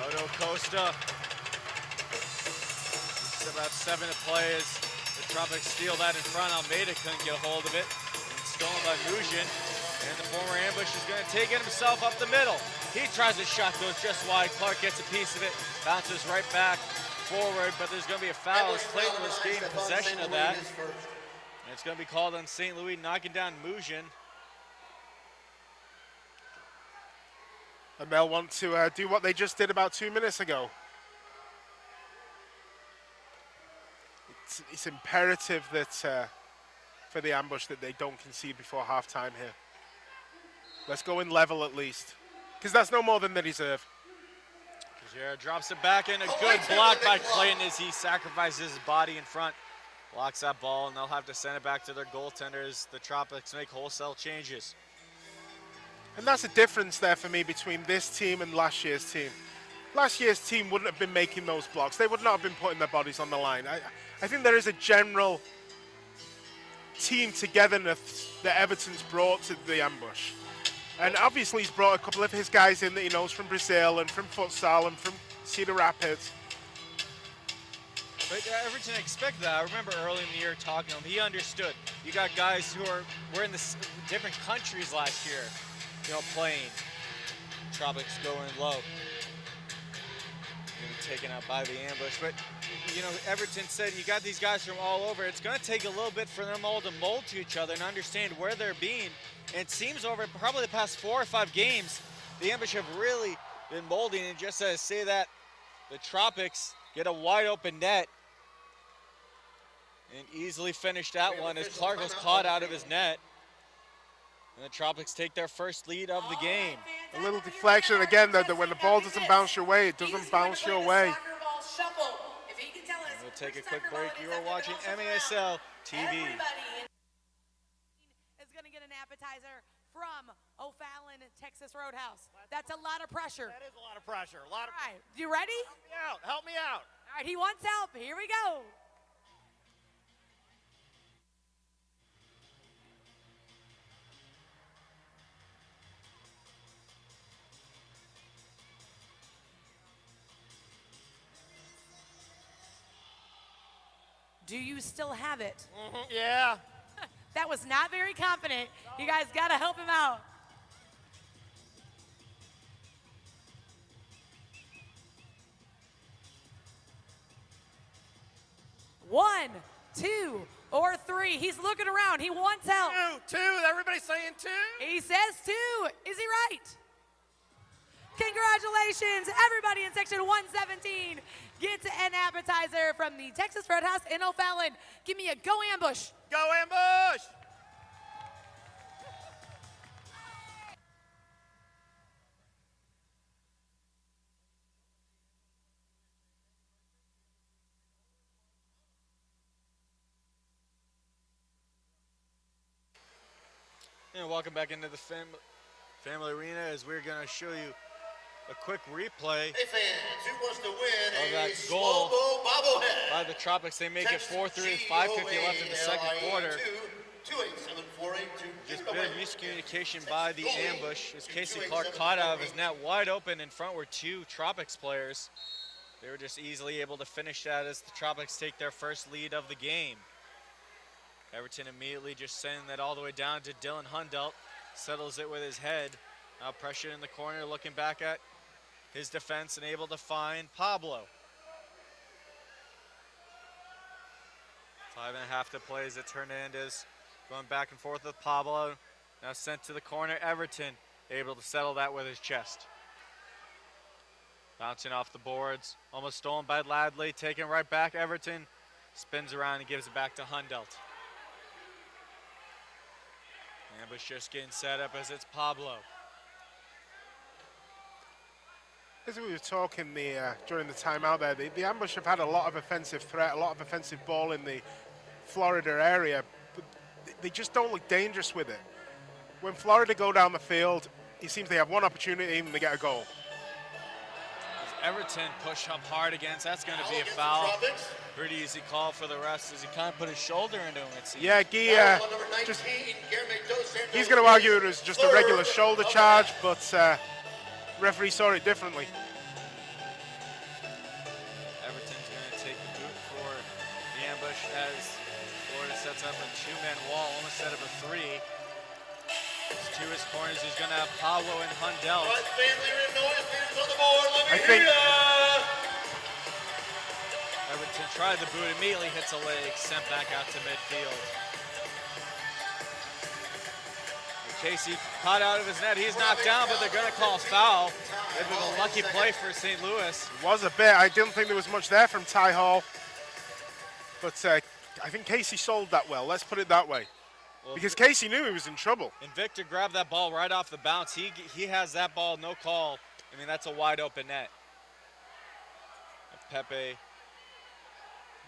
Speaker 4: Odo Costa. It's about 7 to play as Tropics steal that in front. Almeida couldn't get a hold of it. And stolen by Mujin. And the former ambush is going to take it himself up the middle. He tries a shot, goes just wide. Clark gets a piece of it, bounces right back forward, but there's going to be a foul as Clayton was getting possession of that. And it's going to be called on St. Louis, knocking down Mujin.
Speaker 5: And they'll want to do what they just did about 2 minutes ago. It's imperative that for the ambush that they don't concede before halftime here. Let's go in level at least, because that's no more than they deserve.
Speaker 4: Teixeira drops it back in. A good block by Clayton as he sacrifices his body in front. Blocks that ball, and they'll have to send it back to their goaltenders. The Tropics make wholesale changes.
Speaker 5: And that's a difference there for me between this team and last year's team. Last year's team wouldn't have been making those blocks. They would not have been putting their bodies on the line. I think there is a general team togetherness that Everton's brought to the ambush. And obviously he's brought a couple of his guys in that he knows from Brazil and from futsal and from Cedar Rapids.
Speaker 4: But Everton expected that. I remember early in the year talking to him. He understood. You got guys who were in different countries last year, playing. Tropics going low. Taken out by the ambush. But, Everton said you got these guys from all over. It's going to take a little bit for them all to mold to each other and understand where they're being. And it seems over probably the past 4 or 5 games, the ambush have really been molding. And just to say that, the Tropics get a wide open net and easily finish that one as Clark was caught out of his net. And the Tropics take their first lead of the game.
Speaker 5: A little deflection again, though, when the ball doesn't bounce your way, it doesn't bounce your way.
Speaker 4: We'll take a quick break. You are watching MASL TV.
Speaker 7: Is going to get an appetizer from O'Fallon Texas Roadhouse. That's a lot of pressure.
Speaker 2: That is a lot of pressure. A lot of.
Speaker 7: All right, you ready?
Speaker 2: Help me out. Help me out.
Speaker 7: All right, he wants help. Here we go. Do you still have it?
Speaker 2: Yeah.
Speaker 7: That was not very confident. You guys got to help him out. One, two, or three. He's looking around. He wants help.
Speaker 2: Two. Everybody's saying two.
Speaker 7: He says two. Is he right? Congratulations, everybody in section 117 gets an appetizer from the Texas Roadhouse in O'Fallon. Give me a go ambush.
Speaker 2: Go ambush.
Speaker 4: And welcome back into the family arena as we're going to show you a quick replay
Speaker 2: Hey fans, who wants to win
Speaker 4: of that
Speaker 2: a
Speaker 4: goal
Speaker 2: Slow-Mo bobblehead?
Speaker 4: by the Tropics. They make it 4-3, 5:50 left in the second quarter. Just a bit of miscommunication by the ambush as Casey Clark caught out of his net wide open. In front were 2 Tropics players. They were just easily able to finish that as the Tropics take their first lead of the game. Everton immediately just sending that all the way down to Dylan Hundelt. Settles it with his head. Now pressure in the corner, looking back at his defense and able to find Pablo. 5.5 to play as it's Hernandez going back and forth with Pablo. Now sent to the corner, Everton able to settle that with his chest. Bouncing off the boards, almost stolen by Ladley, taken right back. Everton spins around and gives it back to Hundelt. Ambush just getting set up as it's Pablo.
Speaker 5: As we were talking during the timeout there, the ambush have had a lot of offensive threat, a lot of offensive ball in the Florida area, but they just don't look dangerous with it. When Florida go down the field, it seems they have one opportunity and they get a goal.
Speaker 4: Everton push up hard against, that's going to be a foul. Pretty easy call for the rest as he kind of put his shoulder into him, it seems.
Speaker 5: Yeah, he's going to argue it was just a regular shoulder charge, but referee saw it differently.
Speaker 4: Everton's going to take the boot for the ambush as Florida sets up a two-man wall, almost set up a three. To his corners, he's going to have Pablo and Hundell.
Speaker 5: I think
Speaker 4: Everton tried the boot, immediately hits a leg, sent back out to midfield. And Casey caught out of his net. He's knocked down, but they're going to call foul. It was a lucky play for St. Louis.
Speaker 5: it was a bit. I didn't think there was much there from Ty Hall. But I think Casey sold that well. Let's put it that way.
Speaker 4: Well,
Speaker 5: Because Casey knew he was in trouble.
Speaker 4: and Victor grabbed that ball right off the bounce. He has that ball, no call. I mean, that's a wide open net. And Pepe,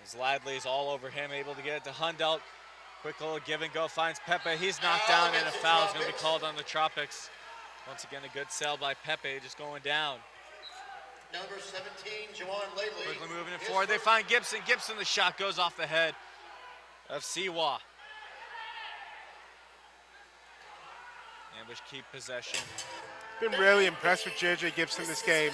Speaker 4: as Ladley's all over him, able to get it to Hundell. Quick little give and go, finds Pepe. He's knocked down, and a foul is going to be called on the Tropics. Once again, a good sell by Pepe, just going down.
Speaker 2: Number 17, Juwan Lately.
Speaker 4: Quickly moving it forward. They find Gibson. Gibson, the shot goes off the head of Siwa. Ambush keep possession.
Speaker 5: Been really impressed with JJ Gibson this game.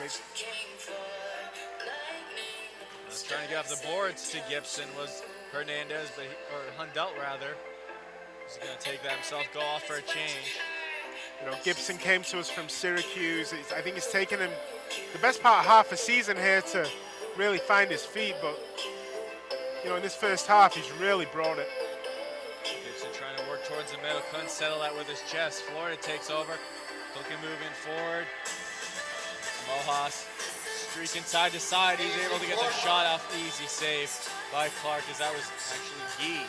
Speaker 4: Trying to get off the boards to Gibson was Hernandez, or Hundell rather. He's going to take that himself, go off for a change.
Speaker 5: You know, Gibson came to us from Syracuse. I think it's taken him the best part of half a season here to really find his feet, but you know, in this first half, he's really brought it.
Speaker 4: Gibson trying to work towards the middle, couldn't settle that with his chest. Florida takes over, looking moving forward. Mojas streaking side to side. He's able to get the shot off. Easy save by Clark, as that was actually Guy.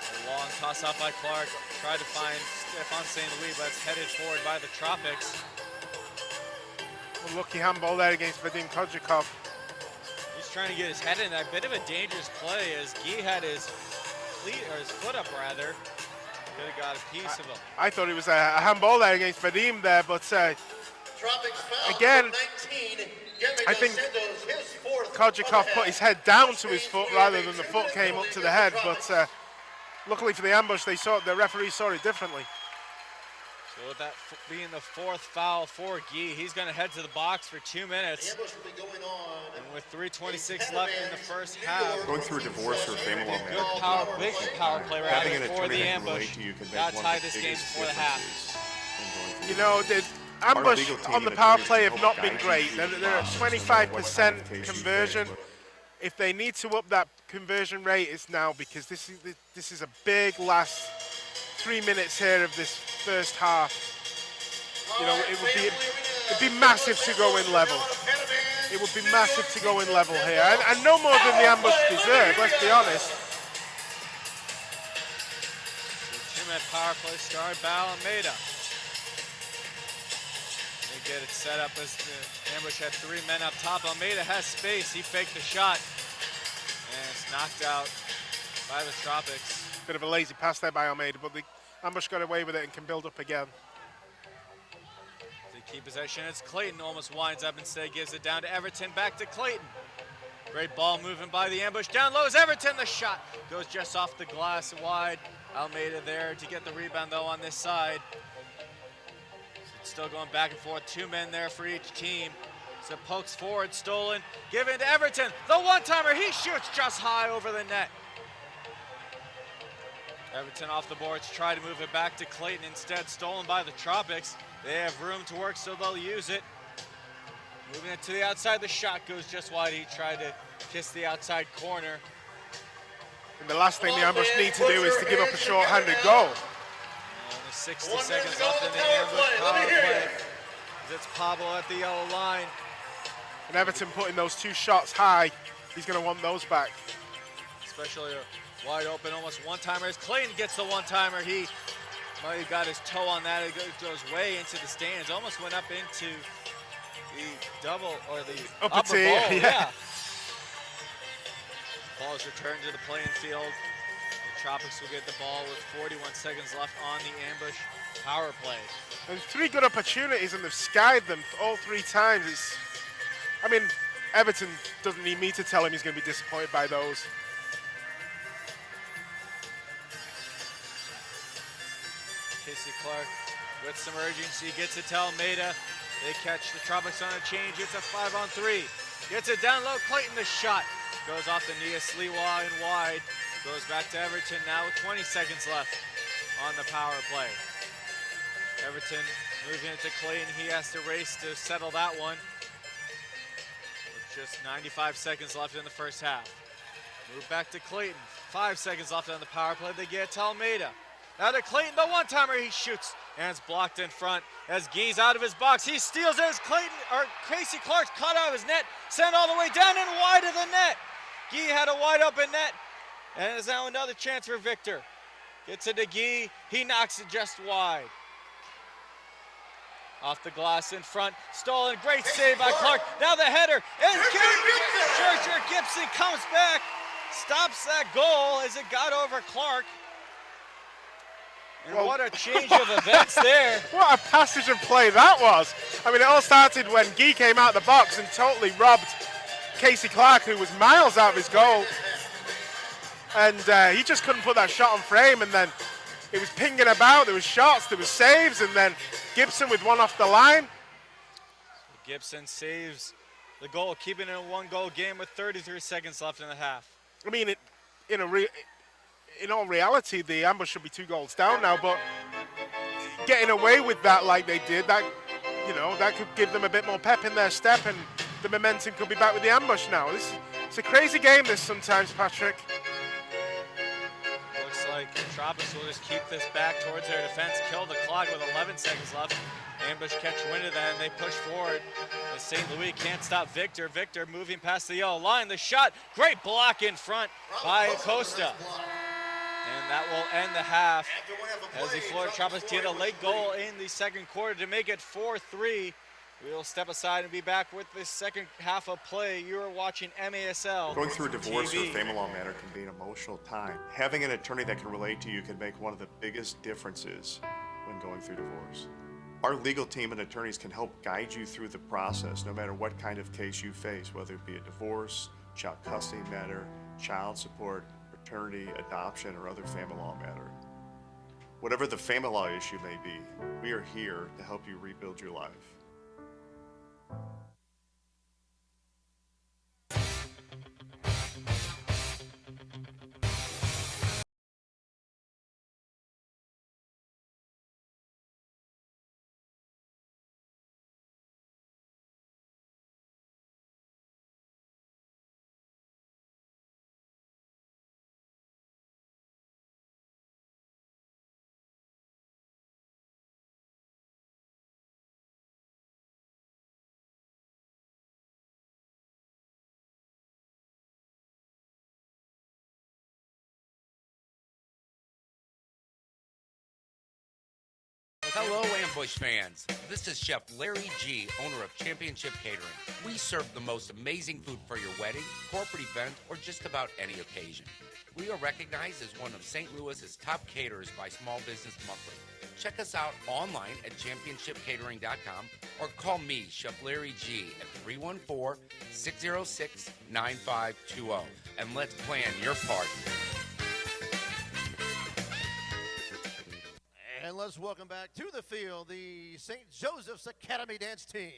Speaker 4: A long toss out by Clark. Tried to find Stefan St. Louis, but it's headed forward by the Tropics.
Speaker 5: Lucky handball there against Vadim Kodjakov.
Speaker 4: He's trying to get his head in that. Bit of a dangerous play as Guy had his foot up rather. Could have got a piece of him.
Speaker 5: I thought it was a handball there against Vadim there, but again, I think Kodjakov put his head down to his foot rather than the foot came up to the head, but luckily for the ambush, the referee saw it differently.
Speaker 4: So with that being the fourth foul for Guy, he's going to head to the box for 2 minutes. And with 3:26 left in the first half,
Speaker 8: Going through a divorce or family law
Speaker 4: good big power play
Speaker 8: having
Speaker 4: rather
Speaker 8: an
Speaker 4: for
Speaker 8: attorney
Speaker 4: the
Speaker 8: that can relate
Speaker 4: ambush.
Speaker 8: to you can make
Speaker 4: Got to
Speaker 8: one
Speaker 4: tie
Speaker 8: of the
Speaker 4: this game
Speaker 8: biggest
Speaker 4: before the half.
Speaker 8: differences in going through
Speaker 5: You know, the ambush
Speaker 8: legal team
Speaker 5: on the
Speaker 8: and
Speaker 5: power
Speaker 8: attorneys
Speaker 5: play
Speaker 8: can
Speaker 5: have
Speaker 8: help
Speaker 5: not been
Speaker 8: guide you
Speaker 5: great.
Speaker 8: through
Speaker 5: They're
Speaker 8: the
Speaker 5: at
Speaker 8: process and what
Speaker 5: 25%
Speaker 8: applications you
Speaker 5: conversion.
Speaker 8: take,
Speaker 5: If they need to up that conversion rate, it's now, because this is a big last 3 minutes here of this first half. You know, it'd be massive to go in level. It would be massive to go in level here, and no more than the ambush deserve. Let's be honest.
Speaker 4: Two-minute power play started by Almeida. They get it set up as the ambush had 3 men up top. Almeida has space. He faked the shot, and it's knocked out by the Tropics.
Speaker 5: Bit of a lazy pass there by Almeida, but the ambush got away with it and can build up again.
Speaker 4: They keep possession. It's Clayton, almost winds up instead, gives it down to Everton. Back to Clayton. Great ball moving by the ambush. Down low is Everton. The shot goes just off the glass and wide. Almeida there to get the rebound though on this side. So it's still going back and forth. 2 men there for each team. So pokes forward, stolen, given to Everton. The one-timer, he shoots just high over the net. Everton off the boards, try to move it back to Clayton, instead stolen by the Tropics. They have room to work, so they'll use it. Moving it to the outside, the shot goes just wide. He tried to kiss the outside corner.
Speaker 5: And the last thing the ambush need to do is to give up a short-handed goal.
Speaker 4: Only 60 seconds left in the ambush power play. It's Pablo at the yellow line.
Speaker 5: And Everton putting those 2 shots high, he's going to want those back.
Speaker 4: Especially a wide open, almost one-timer. As Clayton gets the one-timer, he might have got his toe on that. It goes way into the stands. Almost went up into the double, or the upper
Speaker 5: tee,
Speaker 4: bowl.
Speaker 5: yeah.
Speaker 4: Ball is returned to the playing field. The Tropics will get the ball with 41 seconds left on the ambush power play.
Speaker 5: And 3 good opportunities, and they've skied them all 3 times. I mean, Everton doesn't need me to tell him he's going to be disappointed by those.
Speaker 4: Casey Clark with some urgency, gets it to Almeida. They catch the Tropics on a change. It's a 5-on-3. Gets it down low. Clayton, the shot goes off the knee of Sliwa and wide. Goes back to Everton now with 20 seconds left on the power play. Everton moving it to Clayton. He has to race to settle that one. With just 95 seconds left in the first half. Move back to Clayton. 5 seconds left on the power play. They get to Almeida. Now to Clayton, the one-timer, he shoots. And it's blocked in front as Gee's out of his box. He steals it as Casey Clark's caught out of his net. Sent all the way down and wide of the net. Gee had a wide open net. And it's now another chance for Victor. Gets it to Gee. He knocks it just wide. Off the glass in front. Stolen. Great save by Clark. Now the header. And Scherzer Gibson comes back. Stops that goal as it got over Clark. And what a change of events there.
Speaker 5: What a passage of play that was. I mean, it all started when Guy came out of the box and totally robbed Casey Clark, who was miles out of his goal. And he just couldn't put that shot on frame, and then it was pinging about. There was shots, there was saves, and then Gibson with one off the line.
Speaker 4: Gibson saves the goal, keeping it a one-goal game with 33 seconds left in the half.
Speaker 5: I mean, in all reality, the Ambush should be 2 goals down now, but getting away with that like they did, that, you know, that could give them a bit more pep in their step, and the momentum could be back with the Ambush now. It's a crazy game this sometimes, Patrick.
Speaker 4: Looks like Tropics will just keep this back towards their defense, kill the clock with 11 seconds left. Ambush catch wind of that, and they push forward. As St. Louis can't stop Victor. Victor moving past the yellow line. The shot, great block in front by Acosta. And that will end the half as the Florida Tropics get a late goal in the second quarter to make it 4-3. We'll step aside and be back with the second half of play. You are watching MASL.
Speaker 8: Going through a divorce
Speaker 4: TV.
Speaker 8: or family law matter can be an emotional time. Having an attorney that can relate to you can make one of the biggest differences when going through divorce. Our legal team and attorneys can help guide you through the process, no matter what kind of case you face, whether it be a divorce, child custody matter, child support, paternity, adoption, or other family law matter. Whatever the family law issue may be, we are here to help you rebuild your life.
Speaker 9: Hello, Ambush fans. This is Chef Larry G., owner of Championship Catering. We serve the most amazing food for your wedding, corporate event, or just about any occasion. We are recognized as one of St. Louis's top caterers by Small Business Monthly. Check us out online at championshipcatering.com or call me, Chef Larry G., at 314-606-9520. And let's plan your party.
Speaker 2: And let's welcome back to the field the St. Joseph's Academy Dance Team.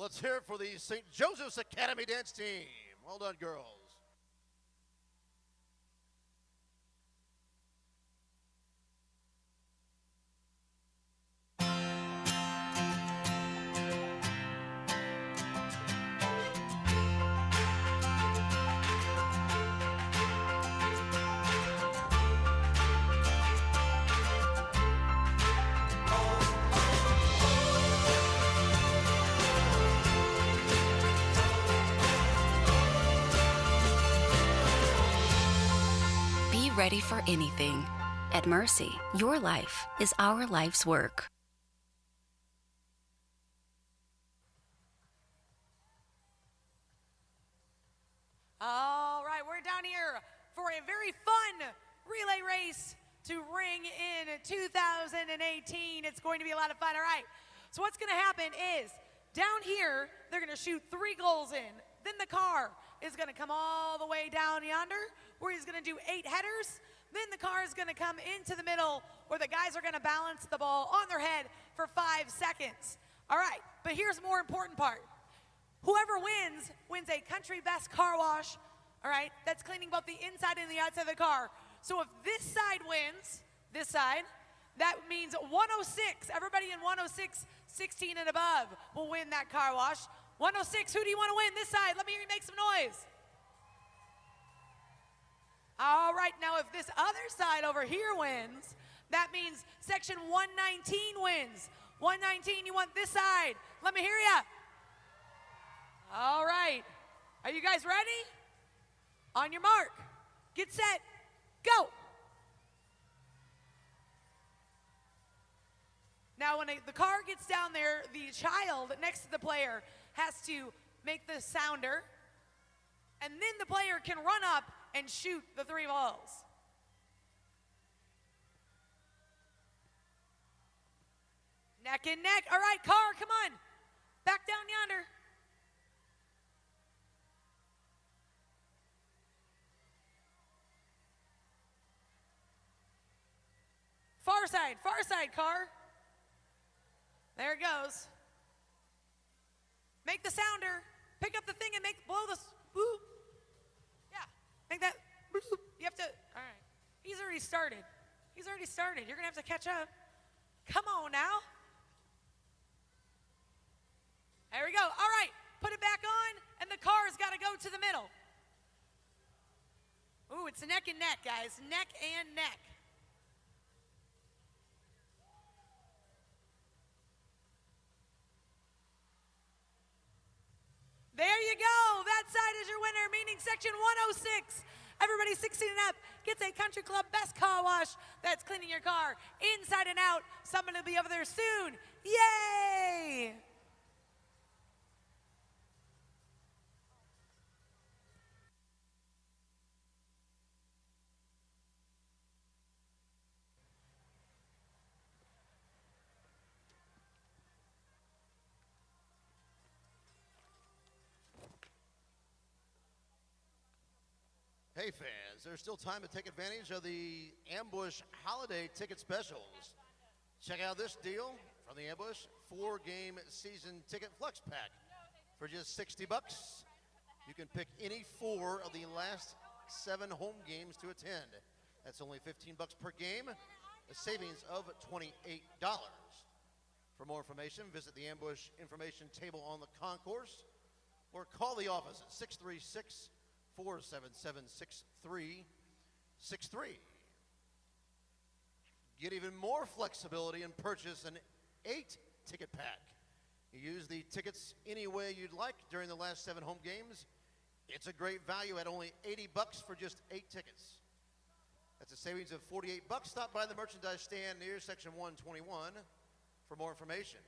Speaker 2: Let's hear it for the St. Joseph's Academy dance team. Well done, girls.
Speaker 10: Ready for anything. At Mercy, your life is our life's work.
Speaker 7: All right, we're down here for a very fun relay race to ring in 2018. It's going to be a lot of fun. All right, so what's going to happen is down here, they're going to shoot 3 goals in. Then the car is going to come all the way down yonder, where he's going to do 8 headers. Then the car is going to come into the middle, where the guys are going to balance the ball on their head for 5 seconds. All right, but here's the more important part. Whoever wins a country best car wash, all right, that's cleaning both the inside and the outside of the car. So if this side wins, this side, that means 106, everybody in 106, 16 and above will win that car wash. 106, who do you want to win this side? Let me hear you make some noise. All right, now if this other side over here wins, that means section 119 wins. 119, you want this side. Let me hear ya. All right, are you guys ready? On your mark, get set, go. Now when the car gets down there, the child next to the player has to make the sounder, and then the player can run up and shoot the 3 balls. Neck and neck. All right, car, come on. Back down yonder. Far side, car. There it goes. Make the sounder. Pick up the thing and blow the, woo. Yeah, make that, you have to, all right. He's already started. You're gonna have to catch up. Come on now. There we go. All right, put it back on, and the car's gotta go to the middle. Ooh, it's neck and neck, guys. Neck and neck. There you go. That side is your winner, meaning section 106. Everybody 16 and up gets a Country Club Best Car Wash. That's cleaning your car inside and out. Someone will be over there soon. Yay!
Speaker 2: Hey fans, there's still time to take advantage of the Ambush Holiday Ticket Specials. Check out this deal from the Ambush 4-game season ticket flex pack. For just $60, you can pick any 4 of the last 7 home games to attend. That's only $15 per game, a savings of $28. For more information, visit the Ambush information table on the concourse or call the office at 636-477-6363. Get even more flexibility and purchase an 8-ticket pack. You use the tickets any way you'd like during the last 7 home games. It's a great value at only $80 for just 8 tickets. That's a savings of $48. Stop by the merchandise stand near section 121 for more information.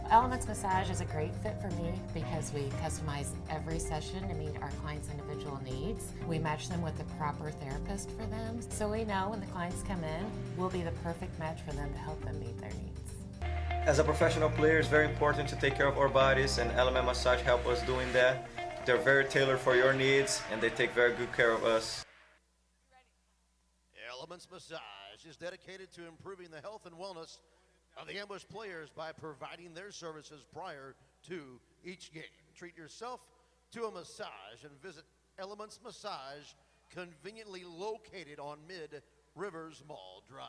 Speaker 11: Elements Massage is a great fit for me because we customize every session to meet our clients' individual needs. We match them with the proper therapist for them, so we know when the clients come in, we'll be the perfect match for them to help them meet their needs.
Speaker 12: As a professional player, it's very important to take care of our bodies, and Element Massage helps us doing that. They're very tailored for your needs, and they take very good care of us.
Speaker 2: Elements Massage is dedicated to improving the health and wellness of the Ambush players by providing their services prior to each game. Treat yourself to a massage and visit Elements Massage, conveniently located on Mid Rivers Mall Drive.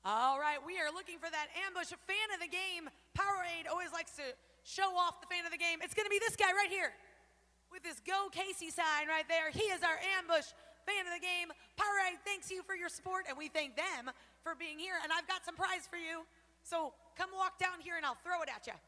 Speaker 7: All right, we are looking for that Ambush fan of the game. Powerade always likes to show off the fan of the game. It's going to be this guy right here with his Go Casey sign right there. He is our Ambush fan of the game. Powerade thanks you for your support, and we thank them for being here. And I've got some prize for you. So come walk down here, and I'll throw it at you.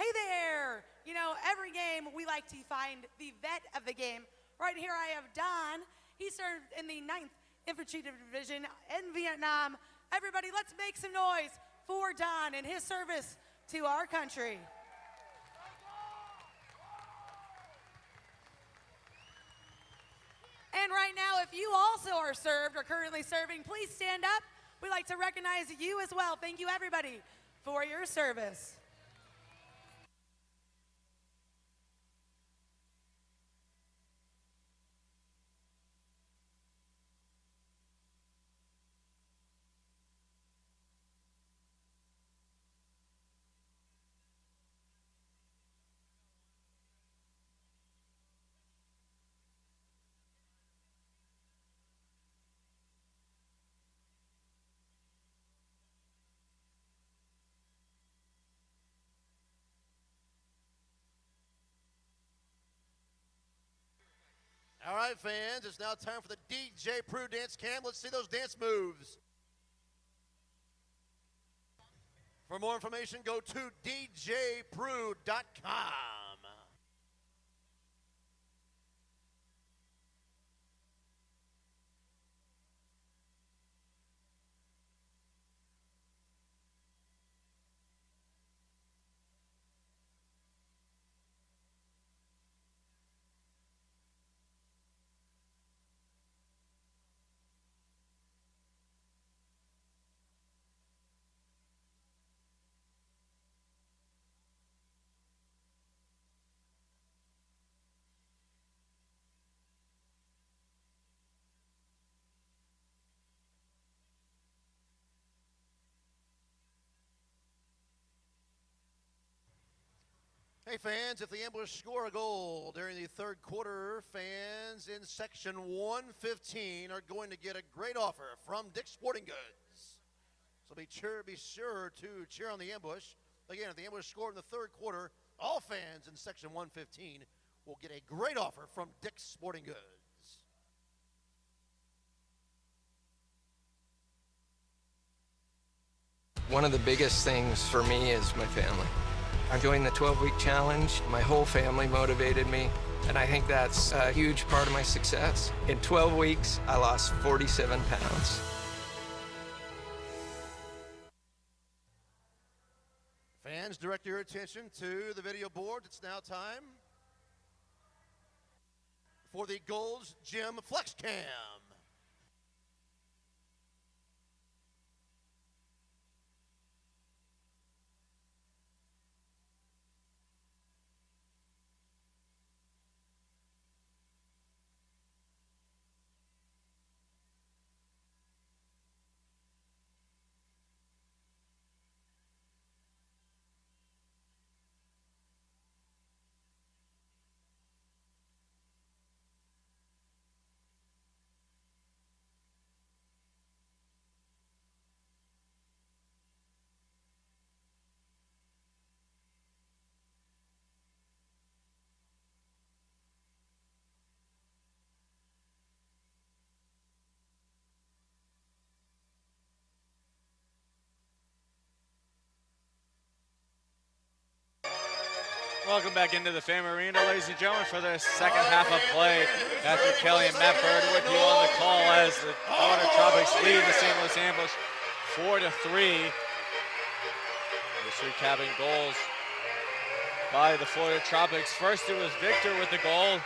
Speaker 7: Hey there! You know, every game we like to find the vet of the game. Right here I have Don. He served in the 9th Infantry Division in Vietnam. Everybody, let's make some noise for Don and his service to our country. And right now, if you also are served or currently serving, please stand up. We'd like to recognize you as well. Thank you, everybody, for your service.
Speaker 2: All right, fans, it's now time for the DJ Prue Dance Cam. Let's see those dance moves. For more information, go to djprue.com. Hey fans, if the Ambush score a goal during the third quarter, fans in section 115 are going to get a great offer from Dick's Sporting Goods. So be sure to cheer on the ambush. Again, if the ambush scored in the third quarter, all fans in section 115 will get a great offer from Dick's Sporting Goods.
Speaker 13: One of the biggest things for me is my family. I joined the 12-week challenge. My whole family motivated me, and I think that's a huge part of my success. In 12 weeks, I lost 47 pounds.
Speaker 2: Fans, direct your attention to the video board. It's now time for the Gold's Gym Flex Cam.
Speaker 4: Welcome back into the Fame Arena, ladies and gentlemen, for the second half of play. Patrick Kelly and Matt Bird with you on the call as the Florida Tropics lead the St. Louis Ambush 4-3. Just recapping goals by the Florida Tropics. First it was Victor with the goal,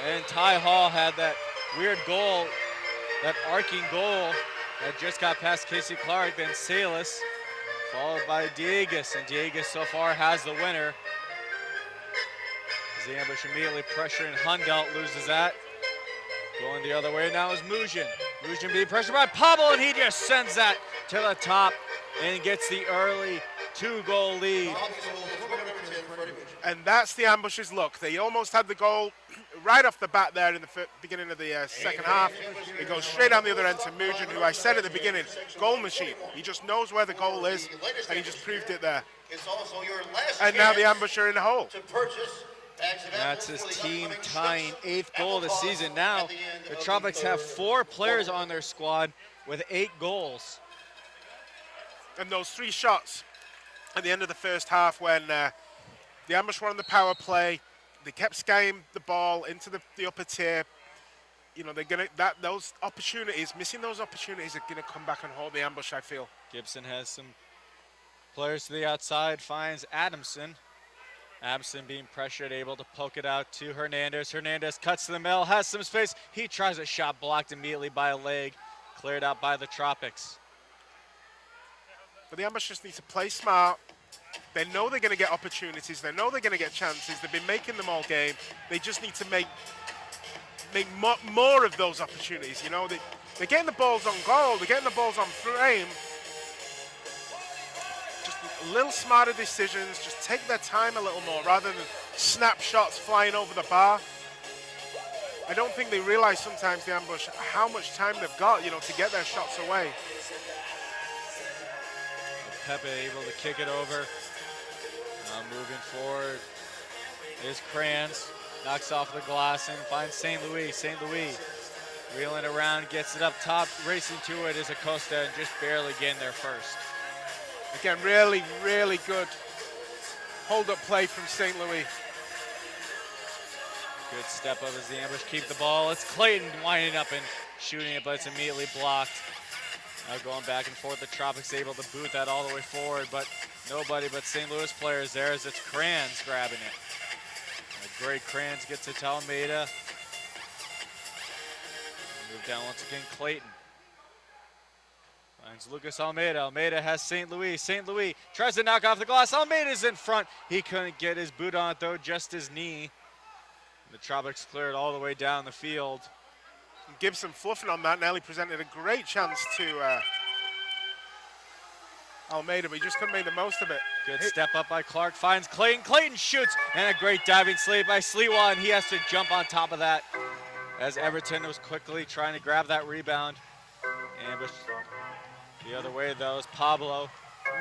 Speaker 4: and Ty Hall had that weird goal, that arcing goal that just got past Casey Clark, then Salas, followed by Diegas, and Diegas so far has the winner. The ambush immediately pressuring Hundelt, loses that. Going the other way now is Mujin. Mujin being pressured by Pablo, and he just sends that to the top and gets the early 2-goal lead.
Speaker 5: And that's the ambush's luck. They almost had the goal right off the bat there in the beginning of the second half. It goes straight down the other end to Mujin, who I said at the beginning, goal machine. He just knows where the goal is, and he just proved it there. And now the ambush are in the hole.
Speaker 4: That's his team tying 8th goal of the season. Now the Tropics have 4 players on their squad with 8 goals.
Speaker 5: And those 3 shots at the end of the first half when the ambush were on the power play, they kept skying the ball into the upper tier. You know, they're gonna those opportunities, missing those opportunities are gonna come back and hold the ambush, I feel.
Speaker 4: Gibson has some players to the outside, finds Adamson. Adamson being pressured, able to poke it out to Hernandez. Hernandez cuts to the middle, has some space. He tries a shot blocked immediately by a leg, cleared out by the Tropics.
Speaker 5: But the ambush just need to play smart. They know they're going to get opportunities. They know they're going to get chances. They've been making them all game. They just need to make more of those opportunities. You know, they're getting the balls on goal. They're getting the balls on frame. Just a little smarter decisions. Just take their time a little more rather than snapshots flying over the bar. I don't think they realize sometimes, the ambush, how much time they've got, you know, to get their shots away.
Speaker 4: Pepe able to kick it over. Now moving forward is Kranz. Knocks off the glass and finds St. Louis. St. Louis reeling around, gets it up top. Racing to it is Acosta and just barely getting there first.
Speaker 5: Again, really, really good hold-up play from St. Louis.
Speaker 4: Good step up as the ambush keep the ball. It's Clayton winding up and shooting it, but it's immediately blocked. Now going back and forth, the Tropics able to boot that all the way forward, but nobody but St. Louis players there as it's Kranz grabbing it. A great Kranz gets it to Almeida. Move down once again, Clayton. Finds Lucas Almeida. Almeida has St. Louis. St. Louis tries to knock off the glass. Almeida's in front. He couldn't get his boot on it though, just his knee. The Tropics cleared all the way down the field.
Speaker 5: Gibson fluffing on that. Nelly presented a great chance to Almeida, but he just couldn't make the most of it.
Speaker 4: Good step up by Clark. Finds Clayton. Clayton shoots, and a great diving slate by Sliwa, and he has to jump on top of that as Everton was quickly trying to grab that rebound. Ambush The other way, though, is Pablo.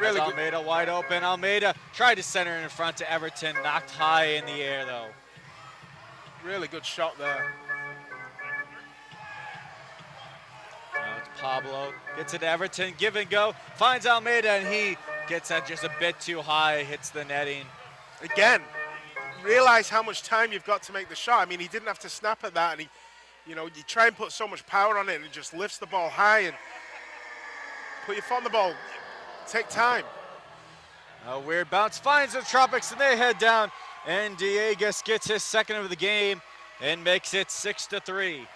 Speaker 5: Really good.
Speaker 4: Almeida wide open. Almeida tried to center in front to Everton. Knocked high in the air, though.
Speaker 5: Really good shot there.
Speaker 4: Now it's Pablo. Gets it to Everton. Give and go. Finds Almeida, and he gets that just a bit too high. Hits the netting.
Speaker 5: Again, realize how much time you've got to make the shot. I mean, he didn't have to snap at that, and you try and put so much power on it, and it just lifts the ball high, and put your foot on the ball. Take time.
Speaker 4: A weird bounce finds the Tropics, and they head down. And Dieguez gets his second of the game and makes it 6-3.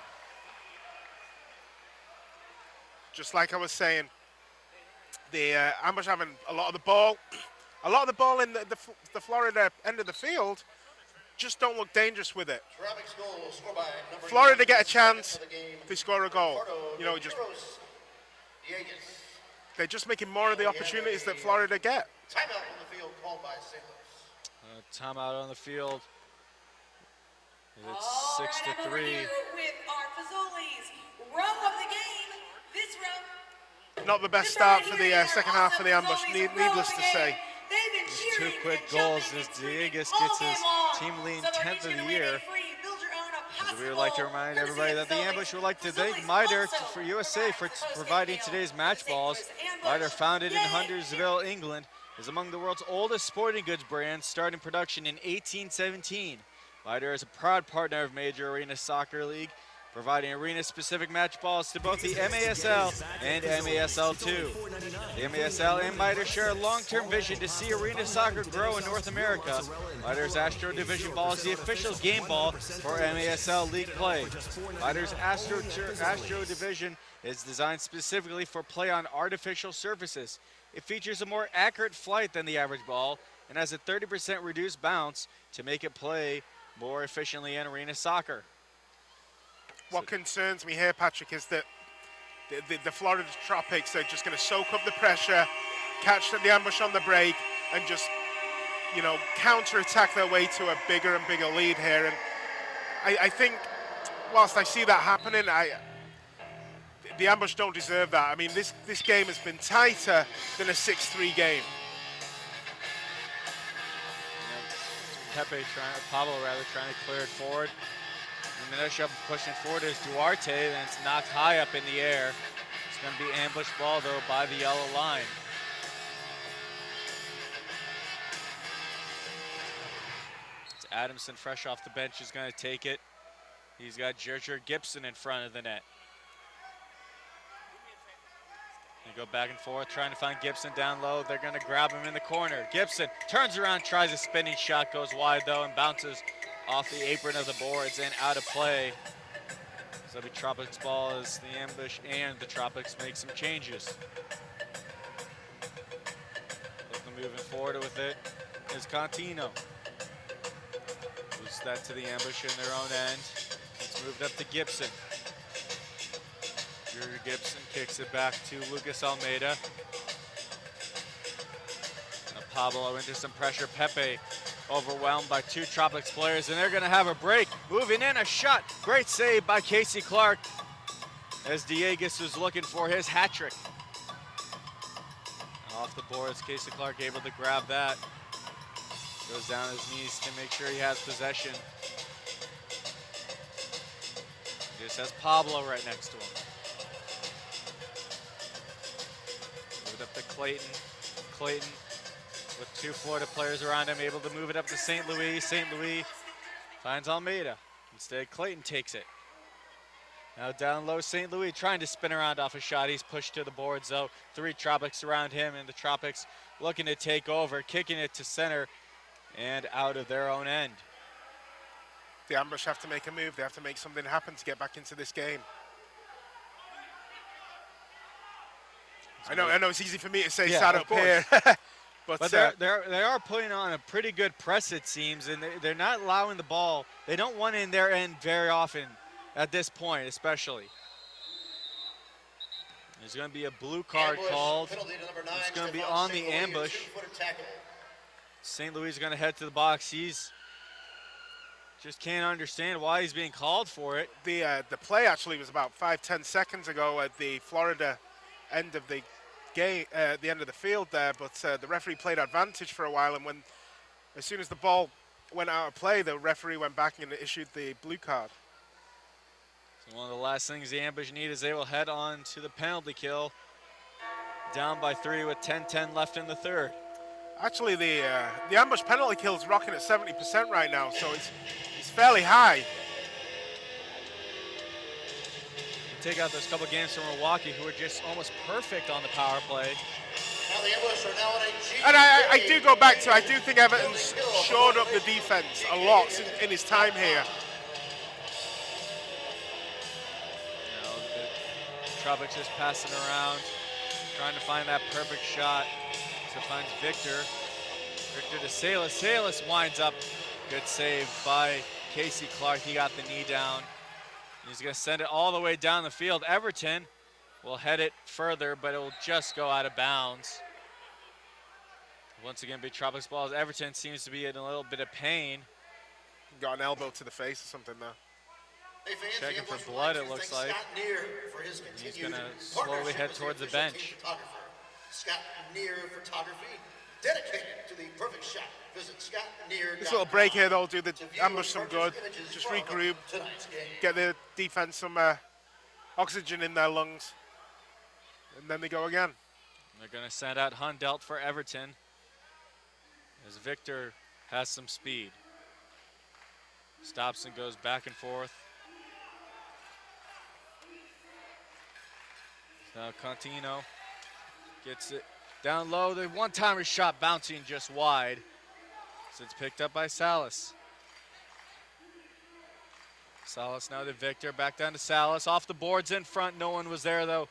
Speaker 5: Just like I was saying, the Ambush having a lot of the ball. A lot of the ball in the Florida end of the field just don't look dangerous with it. Florida get a chance, they score a goal. They're just making more of the opportunities that Florida get.
Speaker 2: Timeout on the field called by St. Louis.
Speaker 4: Timeout on the field. It's 6-3.
Speaker 7: With our Fazoli's row of the game. This row.
Speaker 5: Not the best start for the second half for the Ambush, needless to say.
Speaker 4: Just 2 quick goals as Dieguez gets his team leading 10th of the year. As we would like to remind everybody that the Ambush would like to thank MITRE for USA for providing today's match balls. MITRE, founded in Huntersville, England, is among the world's oldest sporting goods brands, starting production in 1817. MITRE is a proud partner of Major Arena Soccer League, providing arena-specific match balls to both the MASL and MASL2. The MASL and MITRE share a long-term vision to see arena soccer grow in North America. MITRE's Astro Division ball is the official game ball for MASL League play. MITRE's Astro Division is designed specifically for play on artificial surfaces. It features a more accurate flight than the average ball and has a 30% reduced bounce to make it play more efficiently in arena soccer.
Speaker 5: What concerns me here, Patrick, is that the Florida Tropics are just going to soak up the pressure, catch the Ambush on the break, and just, counter-attack their way to a bigger and bigger lead here. And I think, whilst I see that happening, the Ambush don't deserve that. I mean, this game has been tighter than a 6-3 game.
Speaker 4: Pablo trying to clear it forward. And Minutia pushing forward is Duarte, then it's knocked high up in the air. It's going to be ambush ball, though, by the yellow line. It's Adamson, fresh off the bench, is going to take it. He's got Gerger Gibson in front of the net. They go back and forth, trying to find Gibson down low. They're going to grab him in the corner. Gibson turns around, tries a spinning shot, goes wide, though, and bounces off the apron of the boards and out of play. So the Tropics ball as the Ambush and the Tropics make some changes. Looking moving forward with it is Contino. Moves that to the Ambush in their own end. It's moved up to Gibson. Drew Gibson kicks it back to Lucas Almeida. Now Pablo into some pressure. Pepe overwhelmed by 2 Tropics players, and they're going to have a break. Moving in, a shot. Great save by Casey Clark as Dieguez was looking for his hat trick. Off the boards, Casey Clark able to grab that. Goes down his knees to make sure he has possession. Just has Pablo right next to him. Move it up to Clayton. Clayton with 2 Florida players around him, able to move it up to St. Louis. St. Louis finds Almeida. Instead, Clayton takes it. Now down low, St. Louis trying to spin around off a shot. He's pushed to the boards, though. 3 Tropics around him, and the Tropics looking to take over, kicking it to center and out of their own end.
Speaker 5: The Ambush have to make a move. They have to make something happen to get back into this game. I know it's easy for me to say sat up here. But
Speaker 4: they are putting on a pretty good press, it seems, and they're not allowing the ball. They don't want it in their end very often at this point, especially. There's going to be a blue card called. It's going to be on the Ambush. St. Louis is going to head to the box. He's just can't understand why he's being called for it.
Speaker 5: The play actually was about 5-10 seconds ago at the Florida end of the game, the end of the field there, but the referee played advantage for a while, and as soon as the ball went out of play, the referee went back and issued the blue card.
Speaker 4: So one of the last things the Ambush need is they will head on to the penalty kill. Down by 3 with 10-10 left in the third.
Speaker 5: Actually, the Ambush penalty kill is rocking at 70% right now, so it's fairly high.
Speaker 4: Take out those couple games from Milwaukee who are just almost perfect on the power play.
Speaker 5: And I do go back to, I do think Everton's shored up the defense a lot in his time here.
Speaker 4: You know, the Tropics just passing around, trying to find that perfect shot. So finds Victor. Victor to Salas. Salas winds up. Good save by Casey Clark. He got the knee down. He's going to send it all the way down the field. Everton will head it further, but it will just go out of bounds. Once again, big Tropics balls. Everton seems to be in a little bit of pain.
Speaker 5: Got an elbow to the face or something there.
Speaker 4: Checking for blood, it looks like. He's going to slowly head towards the bench.
Speaker 2: Scott Neer Photography, dedicated to the perfect shot. Visit Scott Neer.
Speaker 5: This little break here, though, do the Ambush some good. Just regroup, get the defense some oxygen in their lungs, and then they go again.
Speaker 4: They're going to send out Hundelt for Everton, as Victor has some speed. Stops and goes back and forth. Now Contino gets it down low. The one-timer shot bouncing just wide. So it's picked up by Salas. Salas now to Victor, back down to Salas. Off the boards in front, no one was there though.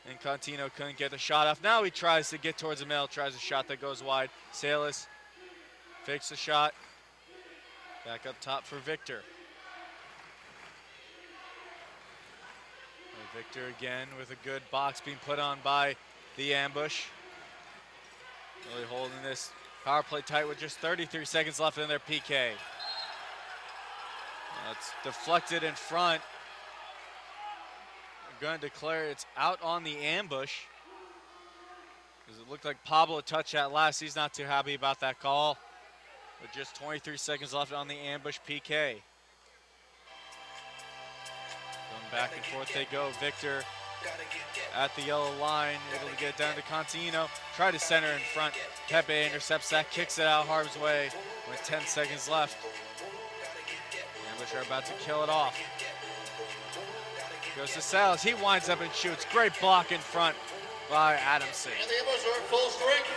Speaker 4: And Contino couldn't get the shot off. Now he tries to get towards the middle, tries a shot that goes wide. Salas fakes the shot. Back up top for Victor. And Victor again with a good box being put on by the Ambush. Really holding this power play tight with just 33 seconds left in their PK. It's deflected in front. They're going to declare it's out on the Ambush. Because it looked like Pablo touched that last. He's not too happy about that call. With just 23 seconds left on the Ambush PK. Going back and forth they go. Victor at the yellow line, able to get it down to Contino. Try to center in front. Pepe intercepts that, kicks it out Harb's way with 10 seconds left. Ambush are about to kill it off. Goes to Salas. He winds up and shoots. Great block in front by Adamson.
Speaker 2: And the Ambush are at full strength.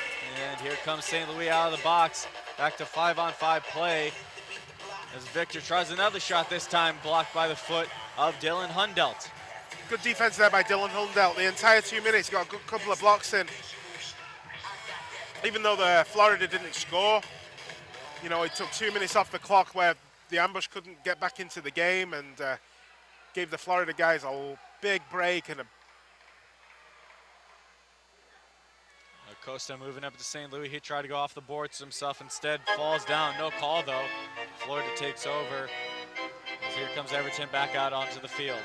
Speaker 4: And here comes St. Louis out of the box. Back to 5-on-5 play. As Victor tries another shot, this time blocked by the foot of Dylan Hundelt.
Speaker 5: Good defense there by Dylan Hundelt. The entire 2 minutes, got a good couple of blocks in. Even though the Florida didn't score, you know, it took 2 minutes off the clock where the Ambush couldn't get back into the game, and gave the Florida guys a big break. And
Speaker 4: Acosta moving up to St. Louis. He tried to go off the boards himself. Instead, falls down. No call, though. Florida takes over. As here comes Everton back out onto the field.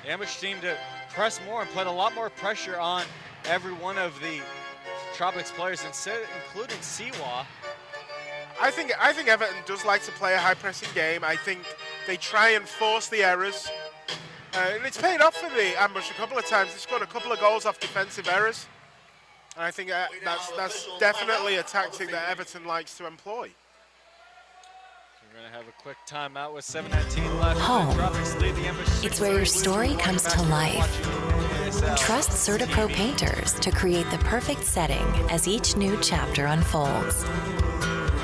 Speaker 4: The Ambush seemed to press more and put a lot more pressure on every one of the Tropics players, including Siwa.
Speaker 5: I think Everton does like to play a high-pressing game. I think they try and force the errors. And it's paid off for the Ambush a couple of times. They scored a couple of goals off defensive errors. And I think that's definitely a tactic that Everton likes to employ.
Speaker 4: We're going to have a quick timeout with 7:19 left.
Speaker 10: Home.
Speaker 4: Tropics lead the Ambush.
Speaker 10: It's where your story comes to life. Trust CertaPro painters to create the perfect setting as each new chapter unfolds.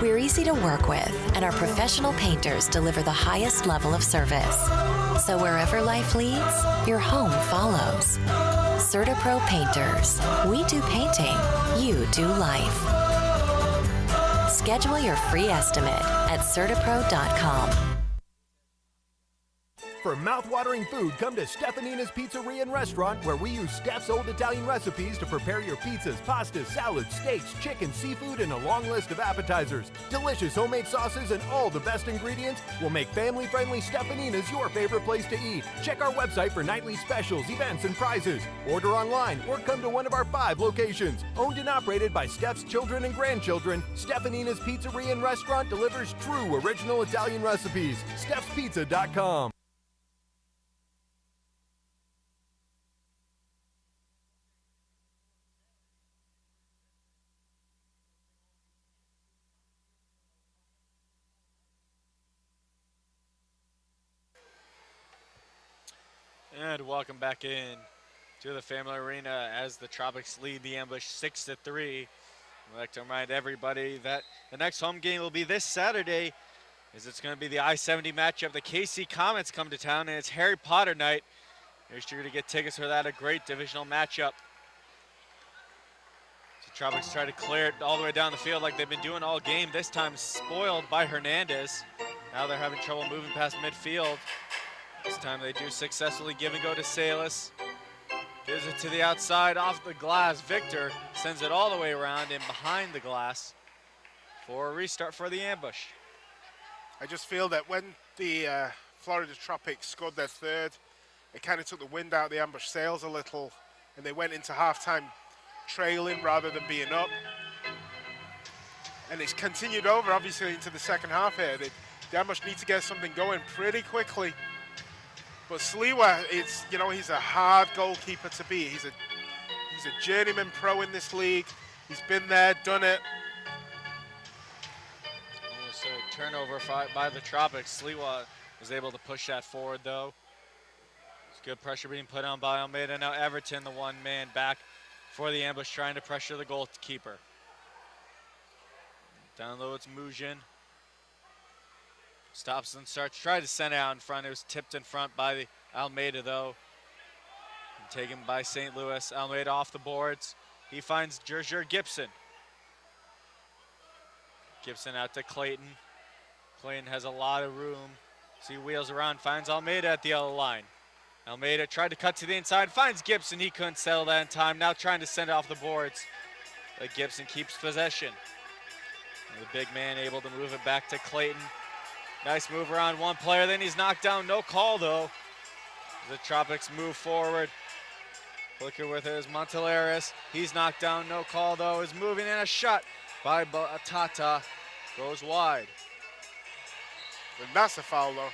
Speaker 10: We're easy to work with, and our professional painters deliver the highest level of service. So wherever life leads, your home follows. CertaPro painters. We do painting, you do life. Schedule your free estimate at CertaPro.com.
Speaker 14: For mouth-watering food, come to Stefanina's Pizzeria and Restaurant, where we use Steph's old Italian recipes to prepare your pizzas, pastas, salads, steaks, chicken, seafood, and a long list of appetizers. Delicious homemade sauces and all the best ingredients will make family-friendly Stefanina's your favorite place to eat. Check our website for nightly specials, events, and prizes. Order online or come to one of our 5 locations. Owned and operated by Steph's children and grandchildren, Stefanina's Pizzeria and Restaurant delivers true original Italian recipes. Steph'sPizza.com.
Speaker 4: And welcome back in to the Family Arena as the Tropics lead the ambush 6-3. I'd like to remind everybody that the next home game will be this Saturday, as it's going to be the I-70 matchup. The KC Comets come to town, and it's Harry Potter night. You're sure to get tickets for that, a great divisional matchup. So Tropics try to clear it all the way down the field like they've been doing all game, this time spoiled by Hernandez. Now they're having trouble moving past midfield. This time they do successfully give and go to Salas. Gives it to the outside off the glass. Victor sends it all the way around and behind the glass for a restart for the ambush.
Speaker 5: I just feel that when the Florida Tropics scored their third, it kind of took the wind out of the ambush sails a little, and they went into halftime trailing rather than being up. And it's continued over, obviously, into the second half here. The ambush need to get something going pretty quickly. But Sliwa, it's, you know, he's a hard goalkeeper to beat. He's a journeyman pro in this league. He's been there, done it.
Speaker 4: Almost a turnover by the Tropics. Sliwa was able to push that forward, though. It's good pressure being put on by Almeida. Now Everton, the one man back for the ambush, trying to pressure the goalkeeper. Down low, it's Mujin. Stops and starts, tried to send it out in front. It was tipped in front by the Almeida, though. And taken by St. Louis. Almeida off the boards. He finds Jerger Gibson. Gibson out to Clayton. Clayton has a lot of room. So he wheels around, finds Almeida at the yellow line. Almeida tried to cut to the inside, finds Gibson. He couldn't settle that in time. Now trying to send it off the boards. But Gibson keeps possession. And the big man able to move it back to Clayton. Nice move around one player, then he's knocked down. No call, though. The Tropics move forward. Flicker with it is Montelares. He's knocked down. No call, though. Is moving in a shot by Tata. Goes wide.
Speaker 5: And that's a foul, though.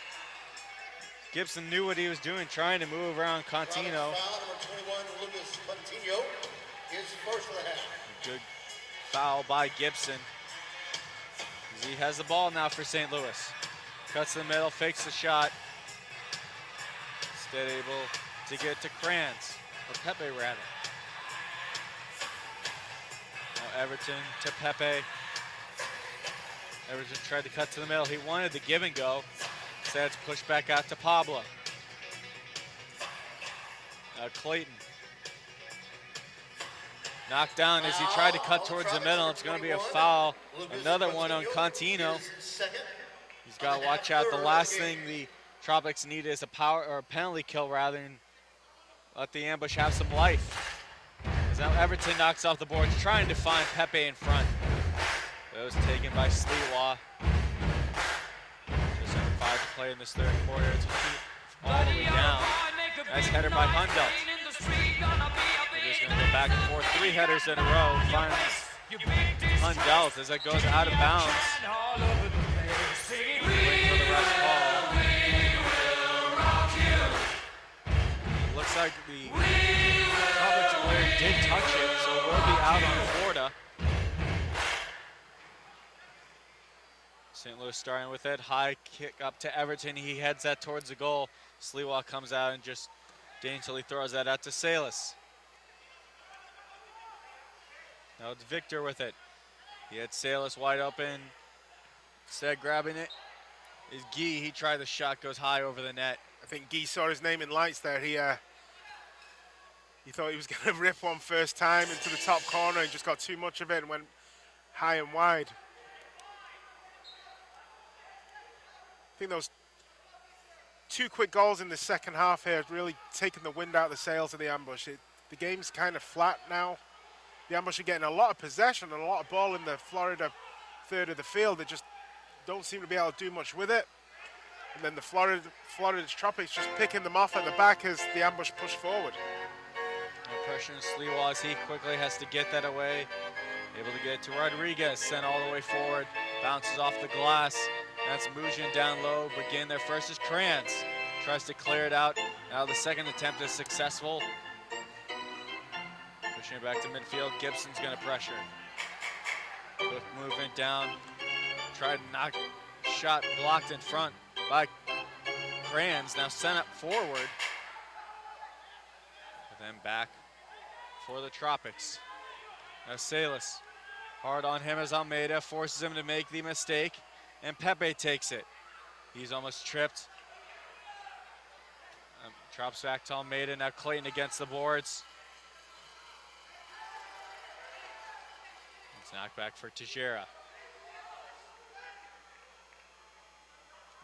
Speaker 4: Gibson knew what he was doing, trying to move around Contino.
Speaker 2: Foul, number 21, Lucas Contino, is first of the half.
Speaker 4: Good foul by Gibson. He has the ball now for St. Louis. Cuts to the middle, fakes the shot. Instead able to get to Kranz, or Pepe rather. Now Everton to Pepe. Everton tried to cut to the middle. He wanted the give and go. Instead it's pushed back out to Pablo. Now Clayton. Knocked down as he tried to cut towards the middle. It's going to be a foul. Another one on Contino. He's got to watch out. The last thing the Tropics need is a power or a penalty kill rather than let the ambush have some life. As now Everton knocks off the boards, trying to find Pepe in front. That was taken by Sliwa. Just under 5 to play in this third quarter. It's all the way down. Nice header by Hundelt. They're just going to go back and forth. 3 headers in a row. Finds Hundelt as it goes out of bounds. Waiting for the ref call. Looks like the Tropics player did touch it, so it will be out on Florida. St. Louis starting with it. High kick up to Everton. He heads that towards the goal. Sliwa comes out and just daintily throws that out to Salas. Now it's Victor with it. He had Salas wide open. Instead grabbing it is Guy. He tried the shot, goes high over the net.
Speaker 5: I think Guy saw his name in lights there. He thought he was going to rip one first time into the top corner and just got too much of it and went high and wide. I think those 2 quick goals in the second half here have really taken the wind out of the sails of the ambush. The game's kind of flat now. The ambush are getting a lot of possession and a lot of ball in the Florida third of the field. They just don't seem to be able to do much with it. And then the Florida Tropics just picking them off at the back as the ambush push forward.
Speaker 4: No pressure in Sliwa as he quickly has to get that away. Able to get it to Rodriguez, sent all the way forward. Bounces off the glass. That's Mujin down low. Begin their first is Kranz. Tries to clear it out. Now the second attempt is successful. Pushing it back to midfield. Gibson's going to pressure. Quick movement down. Tried to knock. Shot blocked in front by Kranz. Now sent up forward. But then back for the Tropics. Now Salas. Hard on him as Almeida forces him to make the mistake. And Pepe takes it. He's almost tripped. Drops back to Almeida. Now Clayton against the boards. It's knocked back for Teixeira.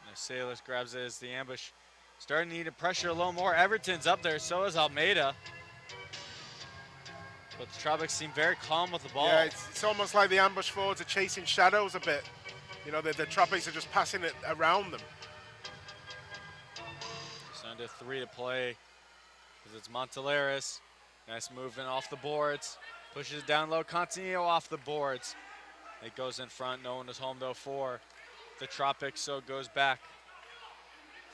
Speaker 4: Now Salas grabs it as the ambush starting to need to pressure a little more. Everton's up there, so is Almeida. But the Tropics seem very calm with the ball.
Speaker 5: Yeah, it's almost like the ambush forwards are chasing shadows a bit. You know, the Tropics are just passing it around them.
Speaker 4: Just under 3 to play because it's Monteleras. Nice movement off the boards. Pushes it down low. Continio off the boards. It goes in front. No one is home though for the Tropics, so it goes back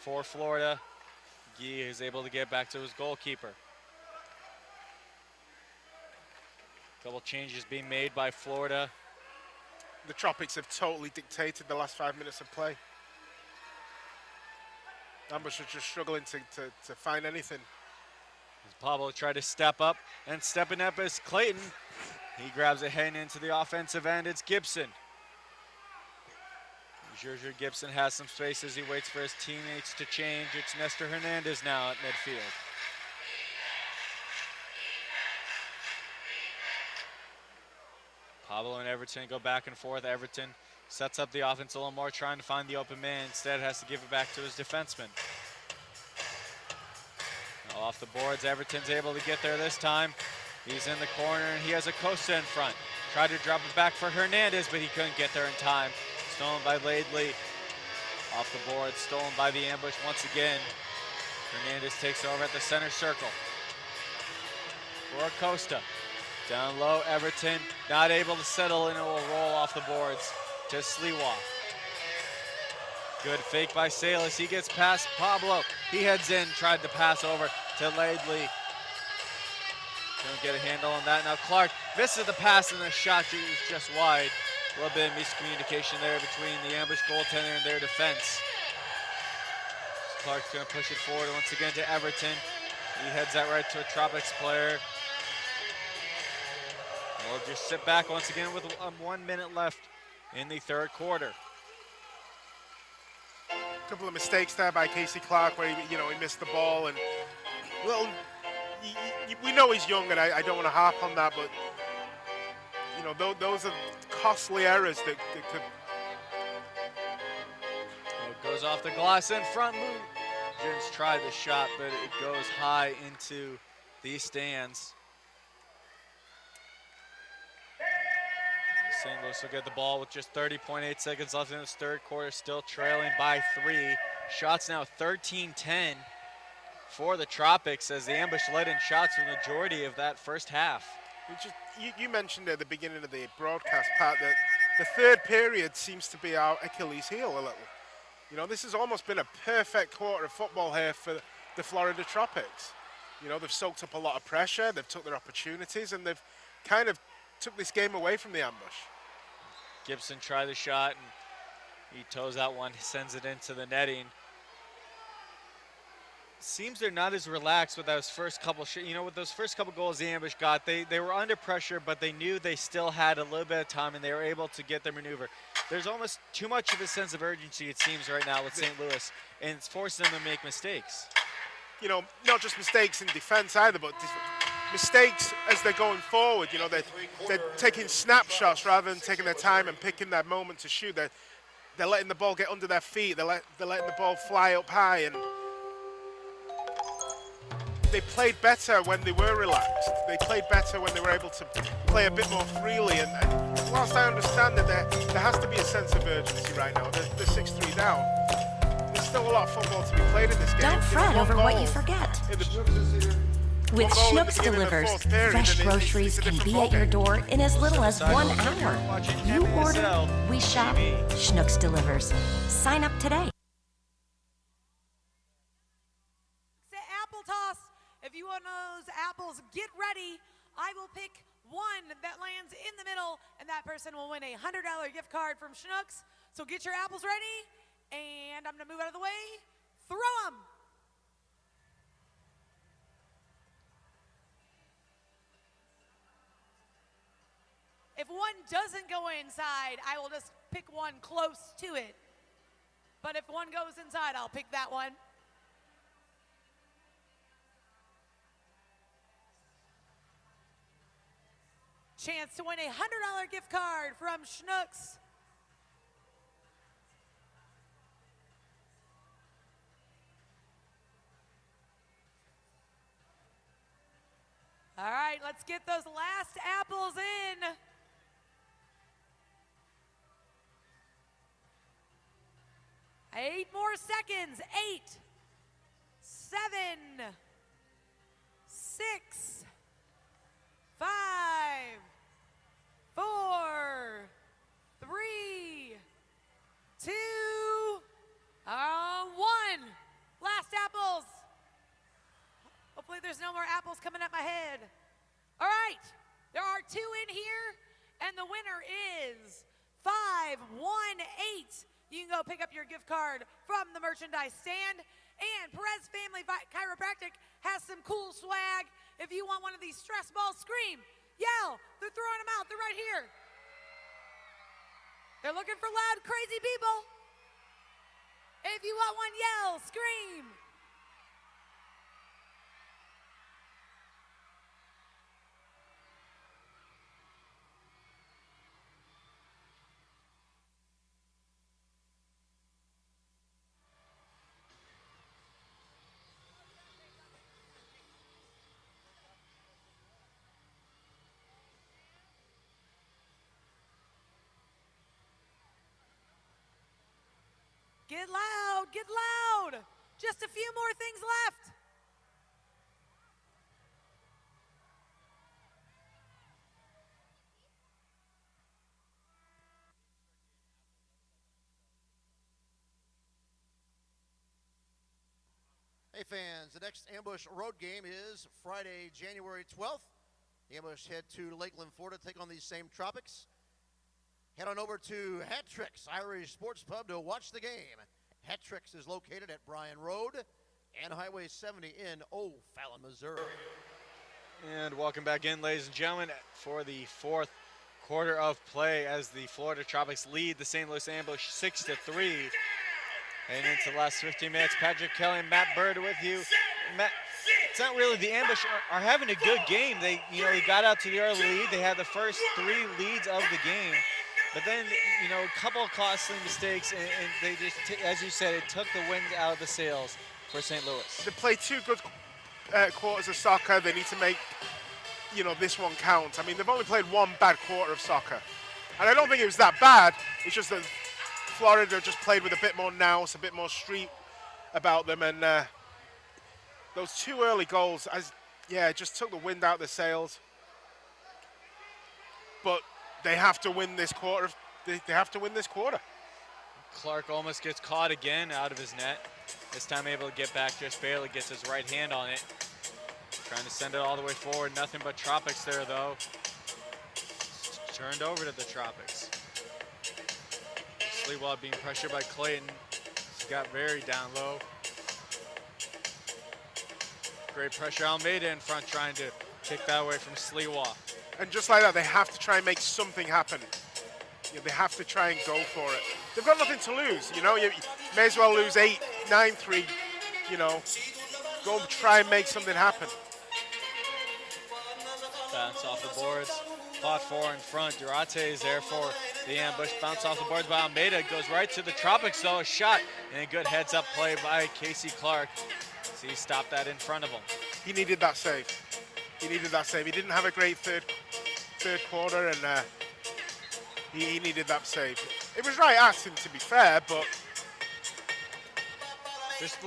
Speaker 4: for Florida. Guy is able to get back to his goalkeeper. Couple changes being made by Florida.
Speaker 5: The Tropics have totally dictated the last 5 minutes of play. Ambush are just struggling to find anything.
Speaker 4: As Pablo tried to step up, and stepping up is Clayton. He grabs it heading into the offensive end. It's Gibson. Gerger Gibson has some space as he waits for his teammates to change. It's Nestor Hernandez now at midfield. Pablo and Everton go back and forth. Everton sets up the offense a little more, trying to find the open man. Instead, has to give it back to his defenseman. Now off the boards, Everton's able to get there this time. He's in the corner, and he has Acosta in front. Tried to drop it back for Hernandez, but he couldn't get there in time. Stolen by Laidley. Off the board, stolen by the ambush once again. Hernandez takes over at the center circle. For Acosta. Down low, Everton not able to settle in. It will roll off the boards to Sliwa. Good fake by Salas. He gets past Pablo. He heads in, tried to pass over to Laidley. Don't get a handle on that. Now Clark misses the pass and the shot is just wide. A little bit of miscommunication there between the ambush goaltender and their defense. Clark's gonna push it forward once again to Everton. He heads that right to a Tropics player. We'll just sit back once again with 1 minute left in the third quarter.
Speaker 5: A couple of mistakes there by Casey Clark where he missed the ball, and well, we know he's young, and I don't want to harp on that, but those are costly errors that could.
Speaker 4: It goes off the glass in front. Jens tried the shot, but it goes high into the stands. St. Louis will get the ball with just 30.8 seconds left in this third quarter, still trailing by 3. Shots now 13-10 for the Tropics as the ambush led in shots for the majority of that first half.
Speaker 5: You mentioned at the beginning of the broadcast, Pat, that the third period seems to be our Achilles heel a little. This has almost been a perfect quarter of football here for the Florida Tropics. They've soaked up a lot of pressure, they've took their opportunities, and they've kind of took this game away from the ambush.
Speaker 4: Gibson tried the shot, and he toes that one, sends it into the netting. Seems they're not as relaxed with those first couple, with those first couple goals the ambush got. They were under pressure, but they knew they still had a little bit of time, and they were able to get their maneuver. There's almost too much of a sense of urgency, it seems, right now with St. Louis, and it's forcing them to make mistakes.
Speaker 5: Not just mistakes in defense either, but mistakes as they're going forward. They're taking snapshots rather than taking their time and picking that moment to shoot. They're letting the ball get under their feet. They're letting the ball fly up high, and they played better when they were relaxed. They played better when they were able to play a bit more freely. And whilst I understand that there has to be a sense of urgency right now, they're 6-3 down. There's still a lot of football to be played in this game.
Speaker 10: Don't fret over what you forget. With Schnucks Delivers, fresh groceries can be at your door in as little as 1 hour. You order, we shop, Schnucks Delivers. Sign up today.
Speaker 7: Apple toss. If you want those apples, get ready. I will pick one that lands in the middle, and that person will win a $100 gift card from Schnucks. So get your apples ready, and I'm going to move out of the way. Throw them. If one doesn't go inside, I will just pick one close to it. But if one goes inside, I'll pick that one. Chance to win a $100 gift card from Schnucks. All right, let's get those last apples in. Eight more seconds. 8, 7, 6, 5, 4, 3, 2, 1. Last apples. Hopefully there's no more apples coming at my head. All right, there are 2 in here, and the winner is 518. You can go pick up your gift card from the merchandise stand. And Perez Family Chiropractic has some cool swag. If you want one of these stress balls, scream, yell. They're throwing them out. They're right here. They're looking for loud, crazy people. If you want one, yell, scream. Get loud, get loud. Just a few more things left.
Speaker 2: Hey fans, the next Ambush road game is Friday, January 12th. The Ambush head to Lakeland, Florida, take on these same Tropics. Head on over to Hat Tricks Irish Sports Pub to watch the game. Hat Tricks is located at Bryan Road and Highway 70 in O'Fallon, Missouri.
Speaker 4: And welcome back in, ladies and gentlemen, for the 4th quarter of play as the Florida Tropics lead the St. Louis Ambush 6-3. And into the last 15 minutes, Patrick Kelly and Matt Bird with you. Matt, it's not really the Ambush are having a good game. They got out to the early lead. They had the first 3 leads of the game. But then, a couple of costly mistakes, and they just, as you said, it took the wind out of the sails for St. Louis.
Speaker 5: They played 2 good quarters of soccer. They need to make, this one count. I mean, they've only played 1 bad quarter of soccer. And I don't think it was that bad. It's just that Florida just played with a bit more nous, a bit more street about them. And those 2 early goals, it just took the wind out of the sails. But they have to win this quarter. They have to win this quarter.
Speaker 4: Clark almost gets caught again out of his net. This time able to get back, just barely gets his right hand on it. Trying to send it all the way forward. Nothing but Tropics there, though. Turned over to the Tropics. Sliwa being pressured by Clayton. He's got very down low. Great pressure. Almeida in front trying to kick that away from Sliwa.
Speaker 5: And just like that, they have to try and make something happen. They have to try and go for it. They've got nothing to lose. You may as well lose 8, 9-3. Go and try and make something happen.
Speaker 4: Bounce off the boards. Fought for in front. Durate is there for the Ambush. Bounce off the boards by Almeida. Goes right to the Tropics, though. A shot and a good heads-up play by Casey Clark. So he stopped that in front of him.
Speaker 5: He needed that save. He needed that save. He didn't have a great third quarter, and he needed that save. It was right at him, to be fair, but
Speaker 4: Just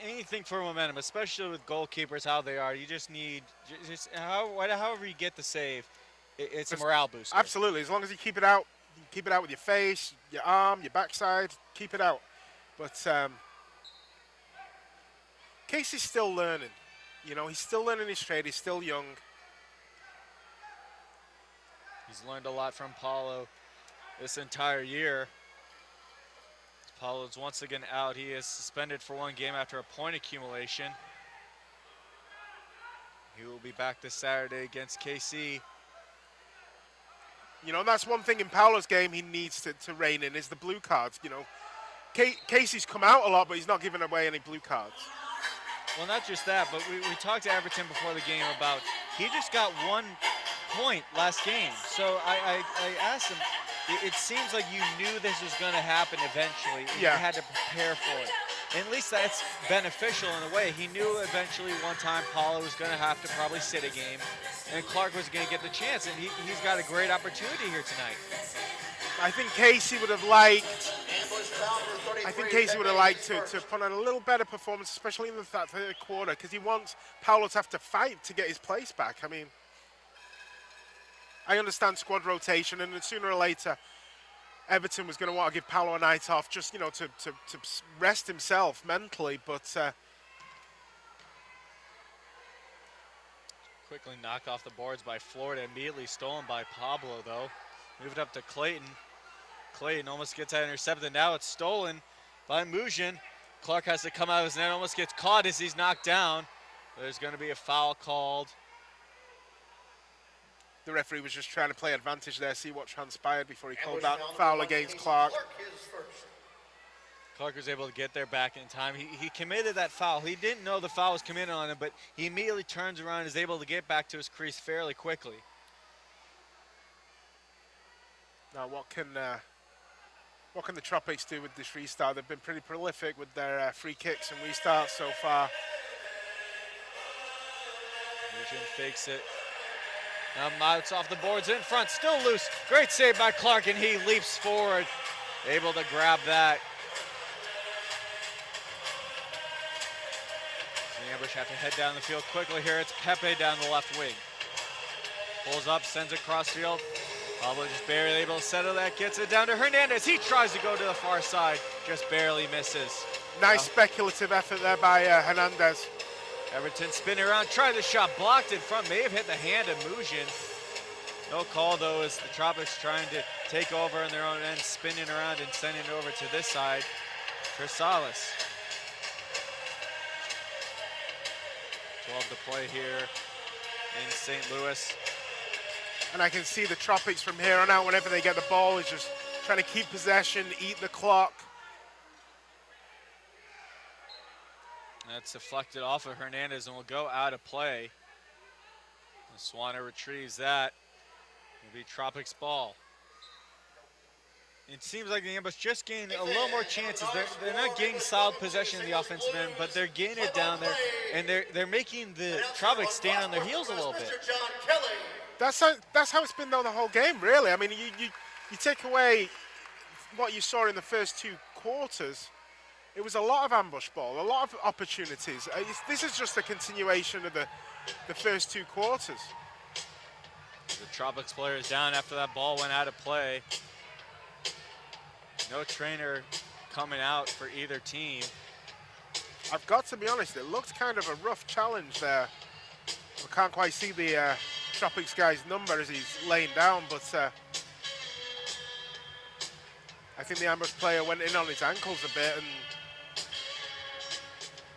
Speaker 4: anything for momentum, especially with goalkeepers, how they are. You just need, however you get the save, it's a morale booster.
Speaker 5: Absolutely, as long as you keep it out with your face, your arm, your backside, keep it out. But Casey's still learning. You know, he's still learning his trade. He's still young.
Speaker 4: He's learned a lot from Paulo this entire year. Paulo's once again out. He is suspended for 1 game after a point accumulation. He will be back this Saturday against KC.
Speaker 5: You know, that's one thing in Paulo's game he needs to rein in is the blue cards. You know, Casey's come out a lot, but he's not giving away any blue cards.
Speaker 4: Well, not just that, but we talked to Everton before the game about he just got 1 point last game. So I asked him, it seems like you knew this was going to happen eventually. And
Speaker 5: Yeah.
Speaker 4: You had to prepare for it. And at least that's beneficial in a way. He knew eventually one time Paulo was going to have to probably sit a game, and Clark was going to get the chance, and he's got a great opportunity here tonight.
Speaker 5: I think Casey would have liked. To put on a little better performance, especially in the third quarter, because he wants Paulo to have to fight to get his place back. I mean, I understand squad rotation, and then sooner or later, Everton was going to want to give Paulo a night off, just, you know, to rest himself mentally. But
Speaker 4: quickly knocked off the boards by Florida, immediately stolen by Pablo, though. Moved up to Clayton. Clayton almost gets that intercepted. Now it's stolen by Mujin. Clark has to come out of his net, almost gets caught as he's knocked down. There's going to be a foul called.
Speaker 5: the referee was just trying to play advantage there, see what transpired before he called that foul against Clark.
Speaker 4: Clark was able to get there back in time. He committed that foul. He didn't know the foul was committed on him, but he immediately turns around and is able to get back to his crease fairly quickly.
Speaker 5: Now, what can the Tropics do with this restart? They've been pretty prolific with their free kicks and restarts so far.
Speaker 4: Nugent fakes it. Now Mouts off the boards in front, still loose. Great save by Clark, and he leaps forward, able to grab that. The Ambush have to head down the field quickly here. It's Pepe down the left wing. Pulls up, sends it cross field. Pablo just barely able to settle that, gets it down to Hernandez. He tries to go to the far side, just barely misses.
Speaker 5: Nice speculative effort there by Hernandez.
Speaker 4: Everton spinning around, tried the shot, blocked in front, may have hit the hand of Mujin. No call though, as the Tropics trying to take over on their own end, spinning around and sending it over to this side for Salas. 12 to play here in St. Louis.
Speaker 5: And I can see the Tropics from here on out, whenever they get the ball, is just trying to keep possession, eat the clock.
Speaker 4: That's deflected off of Hernandez and will go out of play. Swanner retrieves that. It'll be Tropics ball. It seems like the Ambush just gained a little more chances. They're not getting solid possession in the offensive end, but they're getting it down there, and they're making the Tropics stand on their heels a little bit.
Speaker 5: That's how it's been though the whole game, really. I mean, you take away what you saw in the first two quarters. It was a lot of ambush ball, a lot of opportunities. This is just a continuation of the first two quarters.
Speaker 4: The Tropics players down after that ball went out of play. No trainer coming out for either team.
Speaker 5: I've got to be honest, it looked kind of a rough challenge there. I can't quite see the Tropics guy's number as he's laying down, but I think the ambush player went in on his ankles a bit, and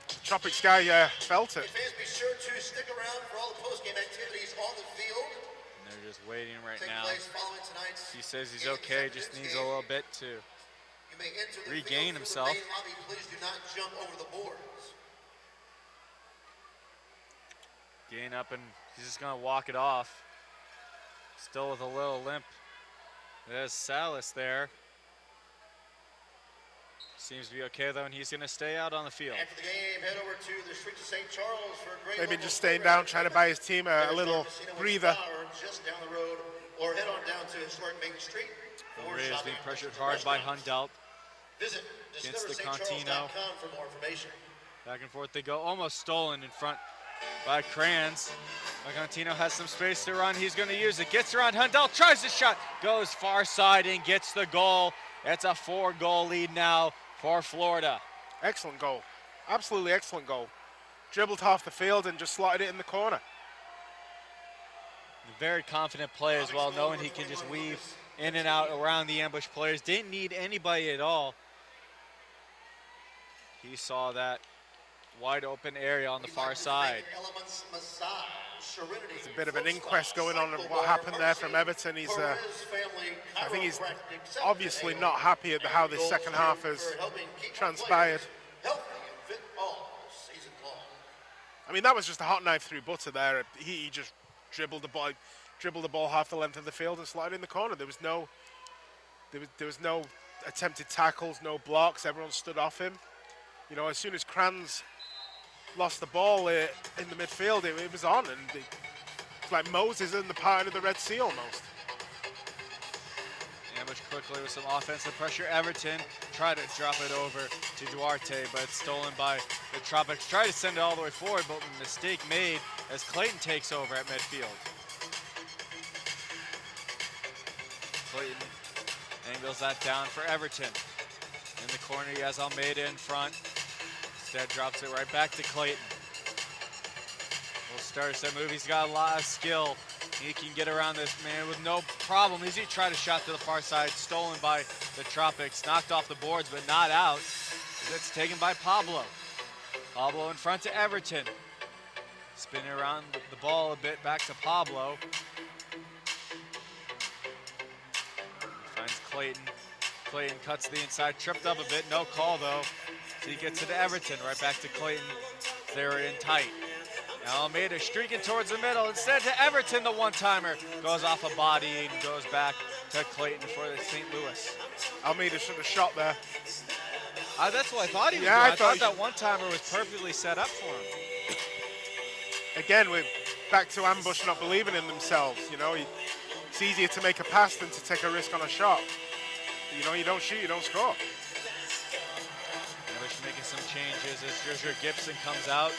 Speaker 5: the Tropics guy felt it.
Speaker 2: Fans, be sure to stick around for all the post-game activities on the field.
Speaker 4: And they're just waiting right
Speaker 2: Take
Speaker 4: now.
Speaker 2: place following tonight's
Speaker 4: He says he's okay, just needs a little bit to
Speaker 2: You may enter the
Speaker 4: regain
Speaker 2: field
Speaker 4: himself.
Speaker 2: through the main lobby. Please do not jump over the boards.
Speaker 4: Gain up, and he's just gonna walk it off. Still with a little limp. There's Salas there. Seems to be okay, though, and he's going to stay out on the field.
Speaker 2: After the game, head over to the streets of St. Charles for a great
Speaker 5: Maybe
Speaker 2: local
Speaker 5: just staying
Speaker 2: program.
Speaker 5: down, trying to buy his team a little breather.
Speaker 2: Just down the road, or head on down to historic Main Street.
Speaker 4: Ray is being pressured hard by Hundelt.
Speaker 2: Visit
Speaker 4: Against the Contino.
Speaker 2: for more information.
Speaker 4: Back and forth they go, almost stolen in front by Kranz. Contino has some space to run. He's going to use it. Gets around Hundelt, tries the shot, goes far side and gets the goal. It's a 4-goal lead now for Florida.
Speaker 5: Excellent goal. Absolutely excellent goal. Dribbled half the field and just slotted it in the corner.
Speaker 4: Very confident play as well, knowing he can just weave in and out around the ambush players. Didn't need anybody at all. He saw that wide open area on the far side.
Speaker 5: It's a bit of an inquest going on what happened there from Everton. He's, I think he's obviously not happy at how this second half has transpired. I mean, that was just a hot knife through butter there. He just dribbled the ball half the length of the field and slotted in the corner. There was no attempted tackles, no blocks. Everyone stood off him. You know, as soon as Kranz lost the ball in the midfield, it was on, and it's like Moses in the part of the Red Sea almost.
Speaker 4: Ambush quickly with some offensive pressure. Everton tried to drop it over to Duarte, but it's stolen by the Tropics. Tried to send it all the way forward, but a mistake made as Clayton takes over at midfield. Clayton angles that down for Everton. In the corner, he has Almeida in front. Instead drops it right back to Clayton. Will start that move. He's got a lot of skill. He can get around this man with no problem. He tried a shot to the far side, stolen by the Tropics. Knocked off the boards, but not out. It's taken by Pablo. Pablo in front to Everton. Spinning around the ball a bit, back to Pablo. Finds Clayton. Clayton cuts the inside, tripped up a bit, no call though. So he gets it to Everton, right back to Clayton. They're in tight. Now Almeida streaking towards the middle. Instead to Everton, the one-timer. Goes off a body and goes back to Clayton for the St. Louis.
Speaker 5: Almeida should have shot there.
Speaker 4: That's what I thought he was doing. I thought that one-timer was perfectly set up for him.
Speaker 5: Again, we're back to ambush not believing in themselves. You know, it's easier to make a pass than to take a risk on a shot. You know, you don't shoot, you don't score.
Speaker 4: Ambush making some changes as Joshua Gibson comes out.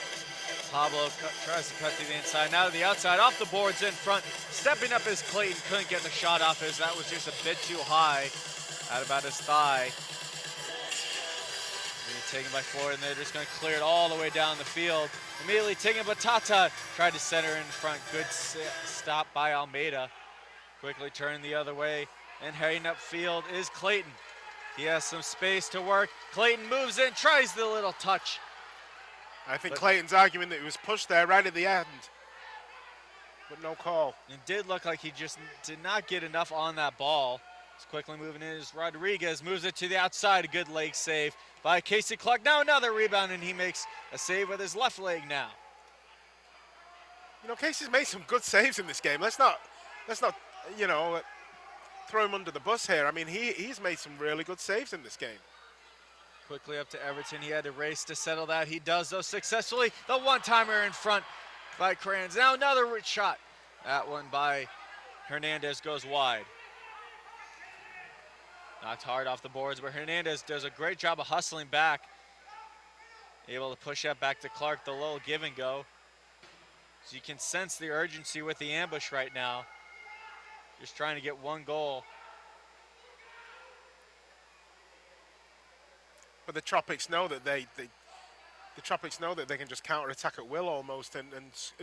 Speaker 4: Pablo tries to cut to the inside. Now to the outside, off the boards in front. Stepping up as Clayton couldn't get the shot off as that was just a bit too high at about his thigh. Taken by Florida, and they're just going to clear it all the way down the field. Immediately taking Batata, tried to center in front. Good stop by Almeida. Quickly turning the other way, and heading upfield is Clayton. He has some space to work. Clayton moves in, tries the little touch.
Speaker 5: I think Clayton's arguing that he was pushed there right at the end, but no call.
Speaker 4: It did look like he just did not get enough on that ball. He's quickly moving in as Rodriguez moves it to the outside. A good leg save by Casey Clark. Now another rebound, and he makes a save with his left leg now.
Speaker 5: You know, Casey's made some good saves in this game. Let's not, you know, throw him under the bus here. I mean, he's made some really good saves in this game.
Speaker 4: Quickly up to Everton. He had to race to settle that. He does, though, successfully. The one-timer in front by Kranz. Now another shot. That one by Hernandez goes wide. Knocked hard off the boards, but Hernandez does a great job of hustling back. Able to push that back to Clark, the little give and go. So you can sense the urgency with the ambush right now. Just trying to get one goal.
Speaker 5: But the Tropics know that the Tropics know that they can just counter-attack at will almost and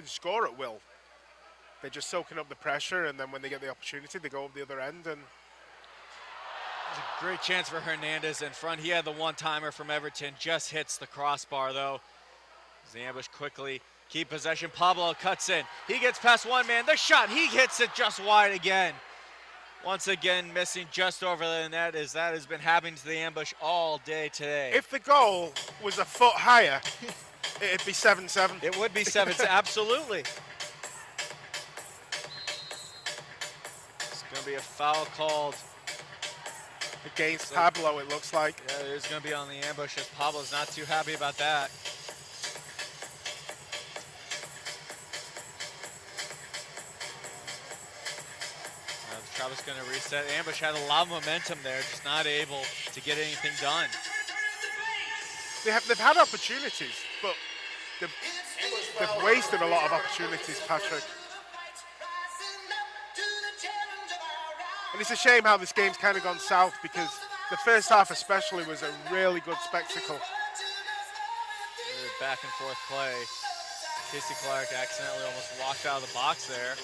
Speaker 5: score at will. They're just soaking up the pressure, and then when they get the opportunity, they go up the other end. And
Speaker 4: there's a great chance for Hernandez in front. He had the one-timer from Everton, just hits the crossbar though. As the ambush quickly keep possession. Pablo cuts in. He gets past one man. The shot, he hits it just wide again. Once again, missing just over the net, as that has been happening to the ambush all day today.
Speaker 5: If the goal was a foot higher, it'd be 7-7.
Speaker 4: It would be 7-7, absolutely. It's going to be a foul called
Speaker 5: against Pablo, it looks like.
Speaker 4: Yeah, there's going to be on the ambush as Pablo's not too happy about that. The Tropics going to reset. Ambush had a lot of momentum there, just not able to get anything done.
Speaker 5: They've had opportunities, but they've wasted a lot of opportunities, Patrick. And it's a shame how this game's kind of gone south, because the first half especially was a really good spectacle.
Speaker 4: Back and forth play. Casey Clark accidentally almost walked out of the box there.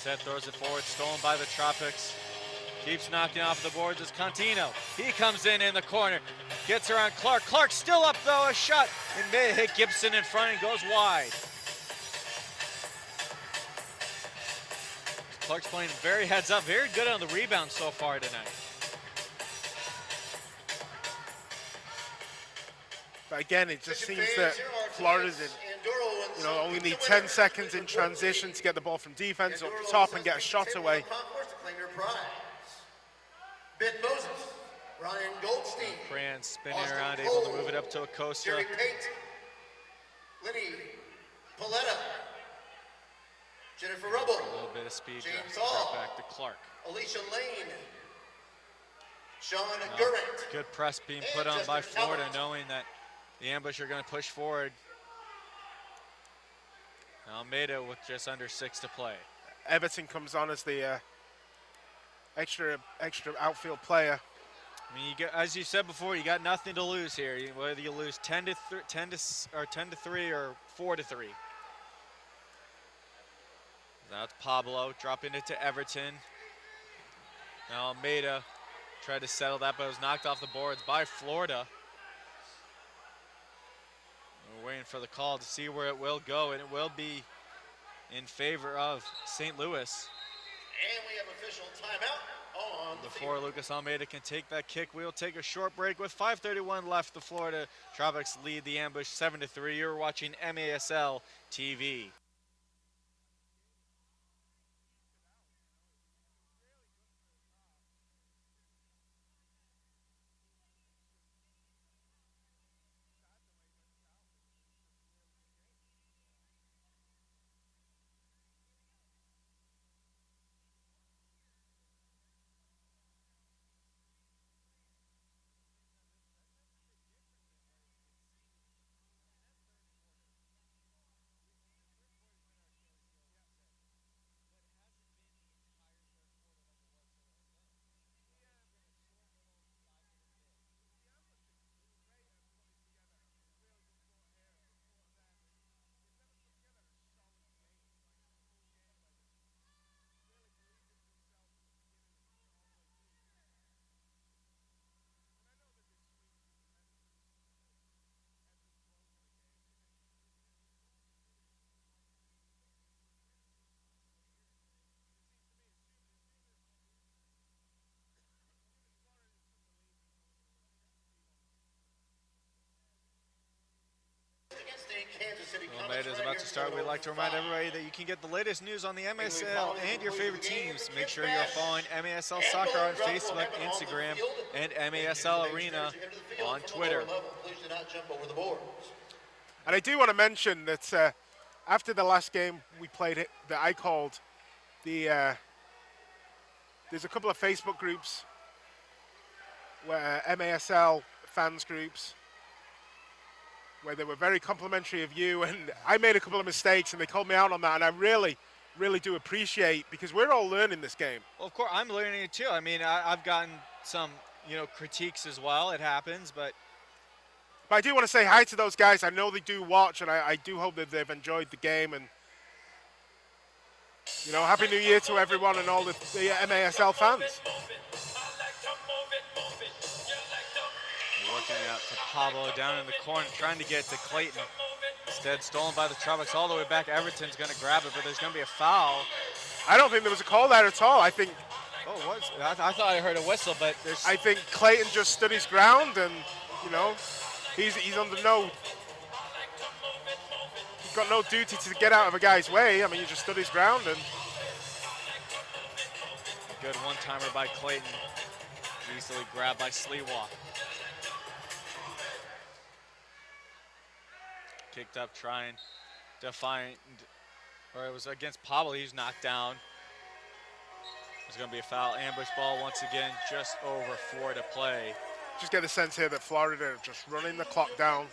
Speaker 4: Seth throws it forward, stolen by the Tropics. Keeps knocking off the boards as Contino. He comes in the corner, gets around Clark. Clark still up though, a shot. And may hit Gibson in front and goes wide. Clark's playing very heads up, very good on the rebound so far tonight.
Speaker 5: But again, it just seems that Florida's only need 10 seconds in transition to get the ball from defense up top and get a shot away.
Speaker 2: Ben Moses, Ryan Goldstein,
Speaker 4: Cran spinning around, able to move it up to Acosta.
Speaker 2: Jerry Pate, Lenny Paletta, Jennifer Rubble,
Speaker 4: A little bit of speed,
Speaker 2: James
Speaker 4: right
Speaker 2: Hall,
Speaker 4: back to Clark.
Speaker 2: Alicia Lane, Sean Gurrett.
Speaker 4: Good press being put on by Florida, knowing that the ambush are going to push forward. Almeida with just under 6 to play.
Speaker 5: Everton comes on as the extra outfield player.
Speaker 4: I mean, as you said before, you got nothing to lose here. Whether you lose 10 to 3 or 4 to 3. Now it's Pablo dropping it to Everton. Now Almeida tried to settle that, but it was knocked off the boards by Florida. We're waiting for the call to see where it will go, and it will be in favor of St. Louis.
Speaker 2: And we have official timeout on
Speaker 4: Before Lucas Almeida can take that kick, we'll take a short break with 5:31 left. The Florida Tropics lead the ambush 7 to 3. You're watching MASL TV. Almeida is about to start. We'd like to remind everybody that you can get the latest news on the MASL and your favorite teams. Make sure you're following MASL Soccer on Facebook, Instagram, and MASL Arena on Twitter.
Speaker 5: And I do want to mention that after the last game we played it, that I called, there's a couple of Facebook groups where MASL fans groups where they were very complimentary of you, and I made a couple of mistakes and they called me out on that, and I really do appreciate, because we're all learning this game.
Speaker 4: Well, of course, I'm learning it too. I mean, I've gotten some, critiques as well. It happens, but
Speaker 5: I do want to say hi to those guys. I know they do watch, and I do hope that they've enjoyed the game, and Happy New Year to everyone and all the MASL fans.
Speaker 4: Working out to Pablo down in the corner, trying to get to Clayton. Instead, stolen by the Tropics all the way back. Everton's going to grab it, but there's going to be a foul.
Speaker 5: I don't think there was a call there at all. I think.
Speaker 4: Oh, what? I thought I heard a whistle, but there's.
Speaker 5: I think Clayton just stood his ground, and he's under no. He's got no duty to get out of a guy's way. I mean, he just stood his ground and.
Speaker 4: Good one-timer by Clayton. Easily grabbed by Sliwa. Kicked up, trying to find, or it was against Pablo. He's knocked down. There's going to be a foul. Ambush ball once again, just over 4 to play.
Speaker 5: Just get the sense here that Florida are just running the clock down.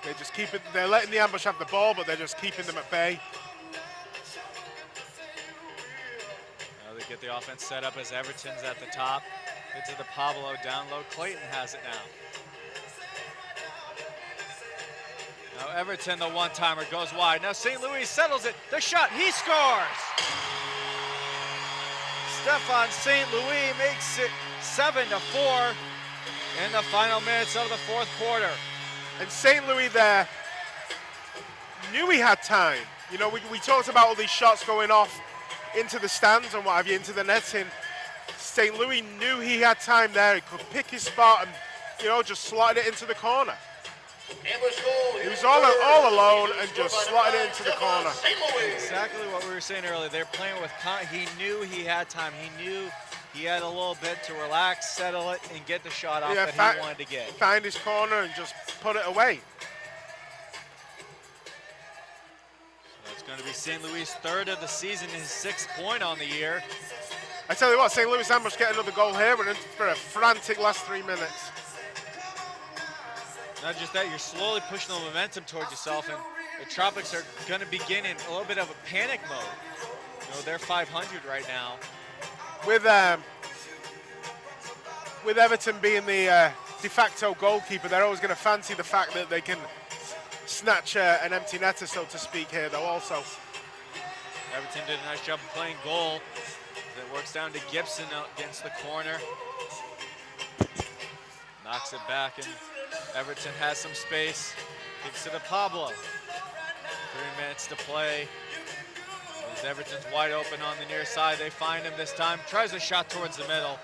Speaker 5: They just keep it, they're letting the ambush have the ball, but they're just keeping them at bay.
Speaker 4: Now they get the offense set up as Everton's at the top. Get to the Pablo, down low. Clayton has it now. Now Everton, the one-timer, goes wide. Now St. Louis settles it. The shot, he scores! Stefan St. Louis makes it 7-4 in the final minutes of the fourth quarter.
Speaker 5: And St. Louis there knew he had time. You know, we talked about all these shots going off into the stands and what have you, into the netting. St. Louis knew he had time there. He could pick his spot and, you know, just slide it into the corner. He was all alone and just slotted it into the corner.
Speaker 4: Exactly what we were saying earlier. They're playing with, he knew he had time. He knew he had a little bit to relax, settle it, and get the shot off that he wanted to get.
Speaker 5: Find his corner and just put it away.
Speaker 4: So that's going to be St. Louis' third of the season, his 6th point on the year.
Speaker 5: I tell you what, St. Louis Ambush get another goal here. We're in for a frantic last 3 minutes.
Speaker 4: Not just that, you're slowly pushing the momentum towards yourself, and the Tropics are going to begin in a little bit of a panic mode. You know, they're 500 right now.
Speaker 5: With Everton being the de facto goalkeeper, they're always going to fancy the fact that they can snatch an empty netter, so to speak, here, though, also.
Speaker 4: Everton did a nice job of playing goal. It works down to Gibson against the corner. Knocks it back, and Everton has some space. Kicks it to Pablo. 3 minutes to play. As Everton's wide open on the near side. They find him this time. Tries a shot towards the middle.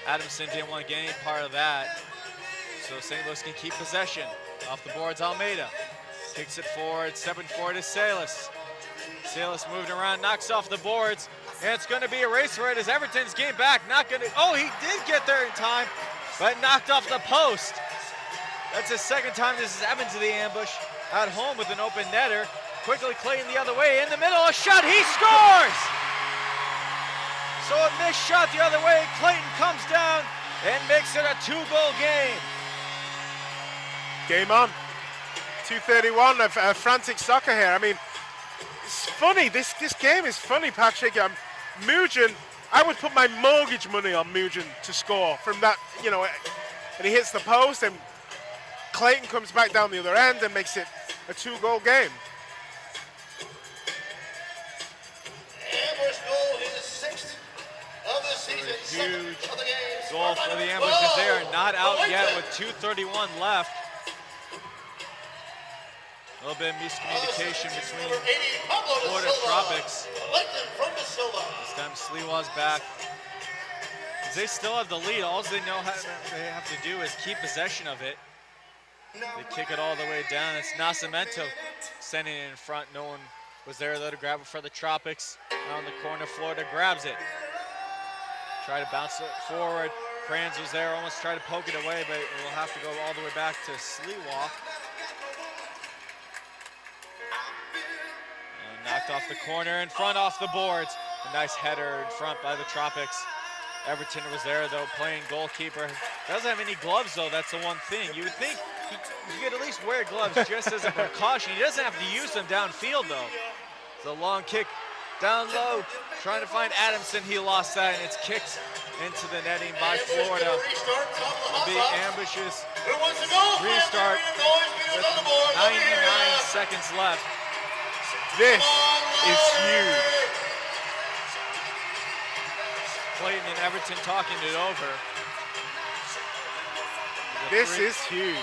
Speaker 4: Adamson didn't want to get any part of that. So St. Louis can keep possession. Off the boards, Almeida. Kicks it forward, 7-4 to Salas. Salas moving around, knocks off the boards. And it's going to be a race for it as Everton's getting back. Not going to, oh, he did get there in time, but knocked off the post. That's his 2nd time this has happened to the ambush. At home with an open netter. Quickly Clayton the other way, in the middle, a shot, he scores! So a missed shot the other way, Clayton comes down and makes it a 2-goal game.
Speaker 5: Game on. 2:31 of frantic soccer here. I mean, it's funny, this game is funny, Patrick. Mugen, I would put my mortgage money on Mugen to score from that, you know, and he hits the post, and Clayton comes back down the other end and makes it a 2-goal game.
Speaker 4: Huge goal for the ambushes there. Not out yet with 2:31 left. A little bit of miscommunication between Florida Tropics. This time Sliwa's back. They still have the lead. All they know they have to do is keep possession of it. They kick it all the way down. It's Nascimento sending it in front. No one was there though to grab it for the Tropics. On the corner, Florida grabs it. Try to bounce it forward. Kranz was there, almost tried to poke it away, but it will have to go all the way back to Sliwa. And knocked off the corner, in front off the boards. A nice header in front by the Tropics. Everton was there though, playing goalkeeper. Doesn't have any gloves though, that's the one thing. You would think you could at least wear gloves just as a precaution. He doesn't have to use them downfield though. It's a long kick down low, trying to find Adamson. He lost that, and it's kicked into the netting by Florida. Big ambushes. Restart with 99 seconds left.
Speaker 5: This is huge.
Speaker 4: Clayton and Everton talking it over.
Speaker 5: This is huge.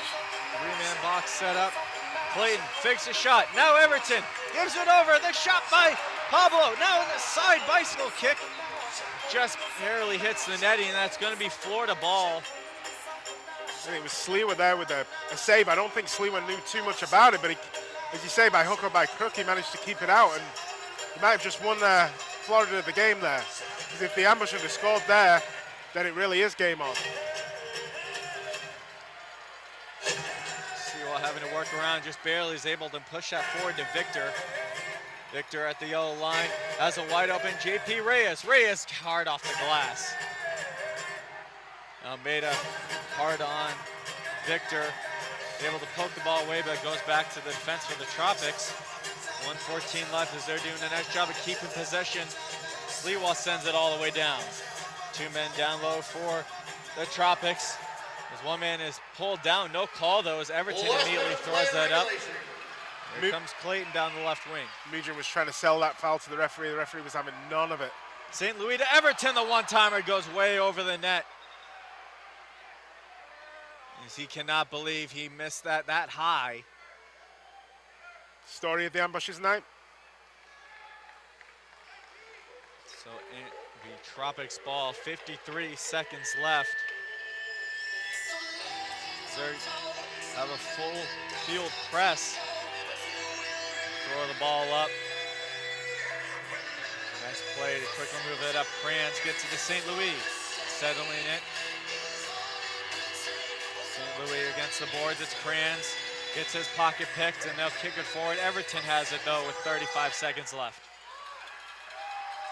Speaker 4: 3-man box set up. Clayton fakes a shot. Now Everton gives it over. The shot by Pablo. Now in the side bicycle kick. Just barely hits the netting, and that's going to be Florida ball.
Speaker 5: I think it was Sliwa there with a save. I don't think Sliwa knew too much about it, but he, as you say, by hook or by crook, he managed to keep it out, and he might have just won Florida the game there. Because if the ambush had scored there, then it really is game on.
Speaker 4: Sliwa having to work around, just barely is able to push that forward to Victor. Victor at the yellow line has a wide open JP Reyes. Reyes hard off the glass. Almeida hard on Victor. Able to poke the ball away, but it goes back to the defense for the Tropics. 1:14 left as they're doing a nice job of keeping possession. Sliwa sends it all the way down. 2 men down low for the Tropics. As one man is pulled down, no call though, as Everton immediately throws that up. Here comes Clayton down the left wing.
Speaker 5: Mugin was trying to sell that foul to the referee. The referee was having none of it.
Speaker 4: St. Louis to Everton, the one-timer goes way over the net. As he cannot believe he missed that high.
Speaker 5: Story of the ambushes night.
Speaker 4: So the Tropics ball, 53 seconds left. They have a full field press. Throw the ball up. Nice play to quickly move it up. Kranz gets it to St. Louis. Settling it. St. Louis against the boards. It's Kranz. Gets his pocket picked and they'll kick it forward. Everton has it though with 35 seconds left.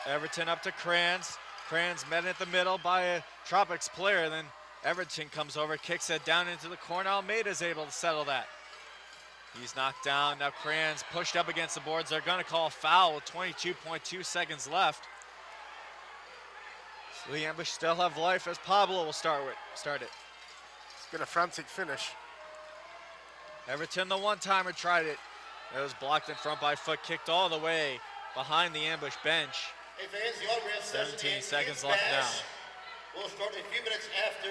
Speaker 4: Everton up to Kranz. Kranz met at the middle by a Tropics player. Then Everton comes over, kicks it down into the corner. Almeida's able to settle that. He's knocked down. Now Kranz pushed up against the boards. They're going to call a foul with 22.2 seconds left. So the ambush still have life as Pablo will start it.
Speaker 5: It's been a frantic finish.
Speaker 4: Everton, the one-timer, tried it. It was blocked in front by Foot, kicked all the way behind the ambush bench.
Speaker 2: Hey fans, the autograph session
Speaker 4: 17 seconds left now.
Speaker 2: We'll start a few minutes after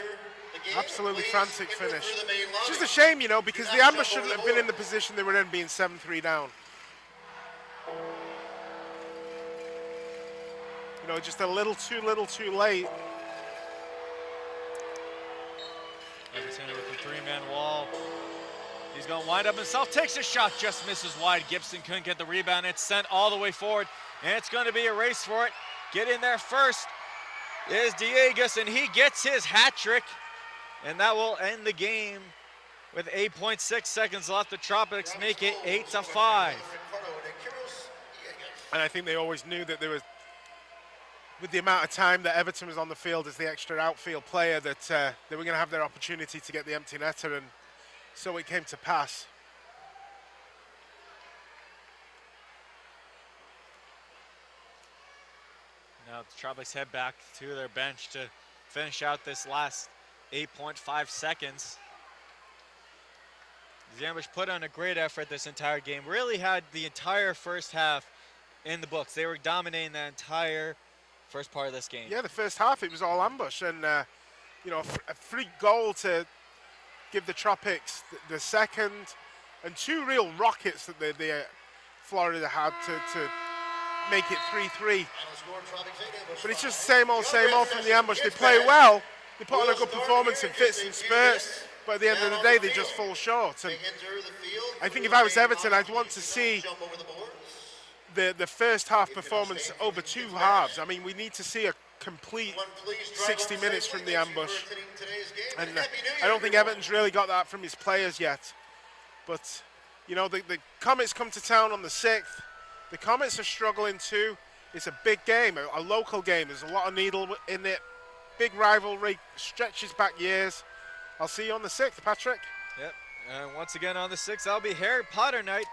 Speaker 2: the game.
Speaker 5: Absolutely frantic finish.
Speaker 2: Through the main
Speaker 5: It's
Speaker 2: lobby.
Speaker 5: just a shame, you know, because the ambush shouldn't have been in the position they were in, being 7-3 down. You know, just a little too late.
Speaker 4: Everton with the 3-man wall. He's going to wind up himself, takes a shot, just misses wide. Gibson couldn't get the rebound. It's sent all the way forward, and it's going to be a race for it. Get in there first is Diegas, and he gets his hat trick, and that will end the game with 8.6 seconds left. The Tropics make it 8-5.
Speaker 5: And I think they always knew that there was, with the amount of time that Everton was on the field as the extra outfield player, that they were going to have their opportunity to get the empty netter, and so it came to pass.
Speaker 4: Now the Tropics head back to their bench to finish out this last 8.5 seconds. The ambush put on a great effort this entire game. Really had the entire first half in the books. They were dominating the entire first part of this game.
Speaker 5: Yeah, the first half it was all ambush, and you know, a free goal to give the Tropics the second, and 2 real rockets that the Florida had to make it 3-3. But it's just same old from the ambush. They play well, they put on a good performance in fits and spurts, but at the end of the day they just fall short. And I think if I was Everton, I'd want to see the first half performance over 2 halves. I mean, we need to see a complete 60 minutes from the ambush, and I don't think Everton's really got that from his players yet. But you know, the Comets come to town on the 6th. The Comets are struggling too. It's a big game, a local game. There's a lot of needle in it. Big rivalry, stretches back years. I'll see you on the 6th, Patrick.
Speaker 4: Yep, and once again on the 6th, that'll be Harry Potter night.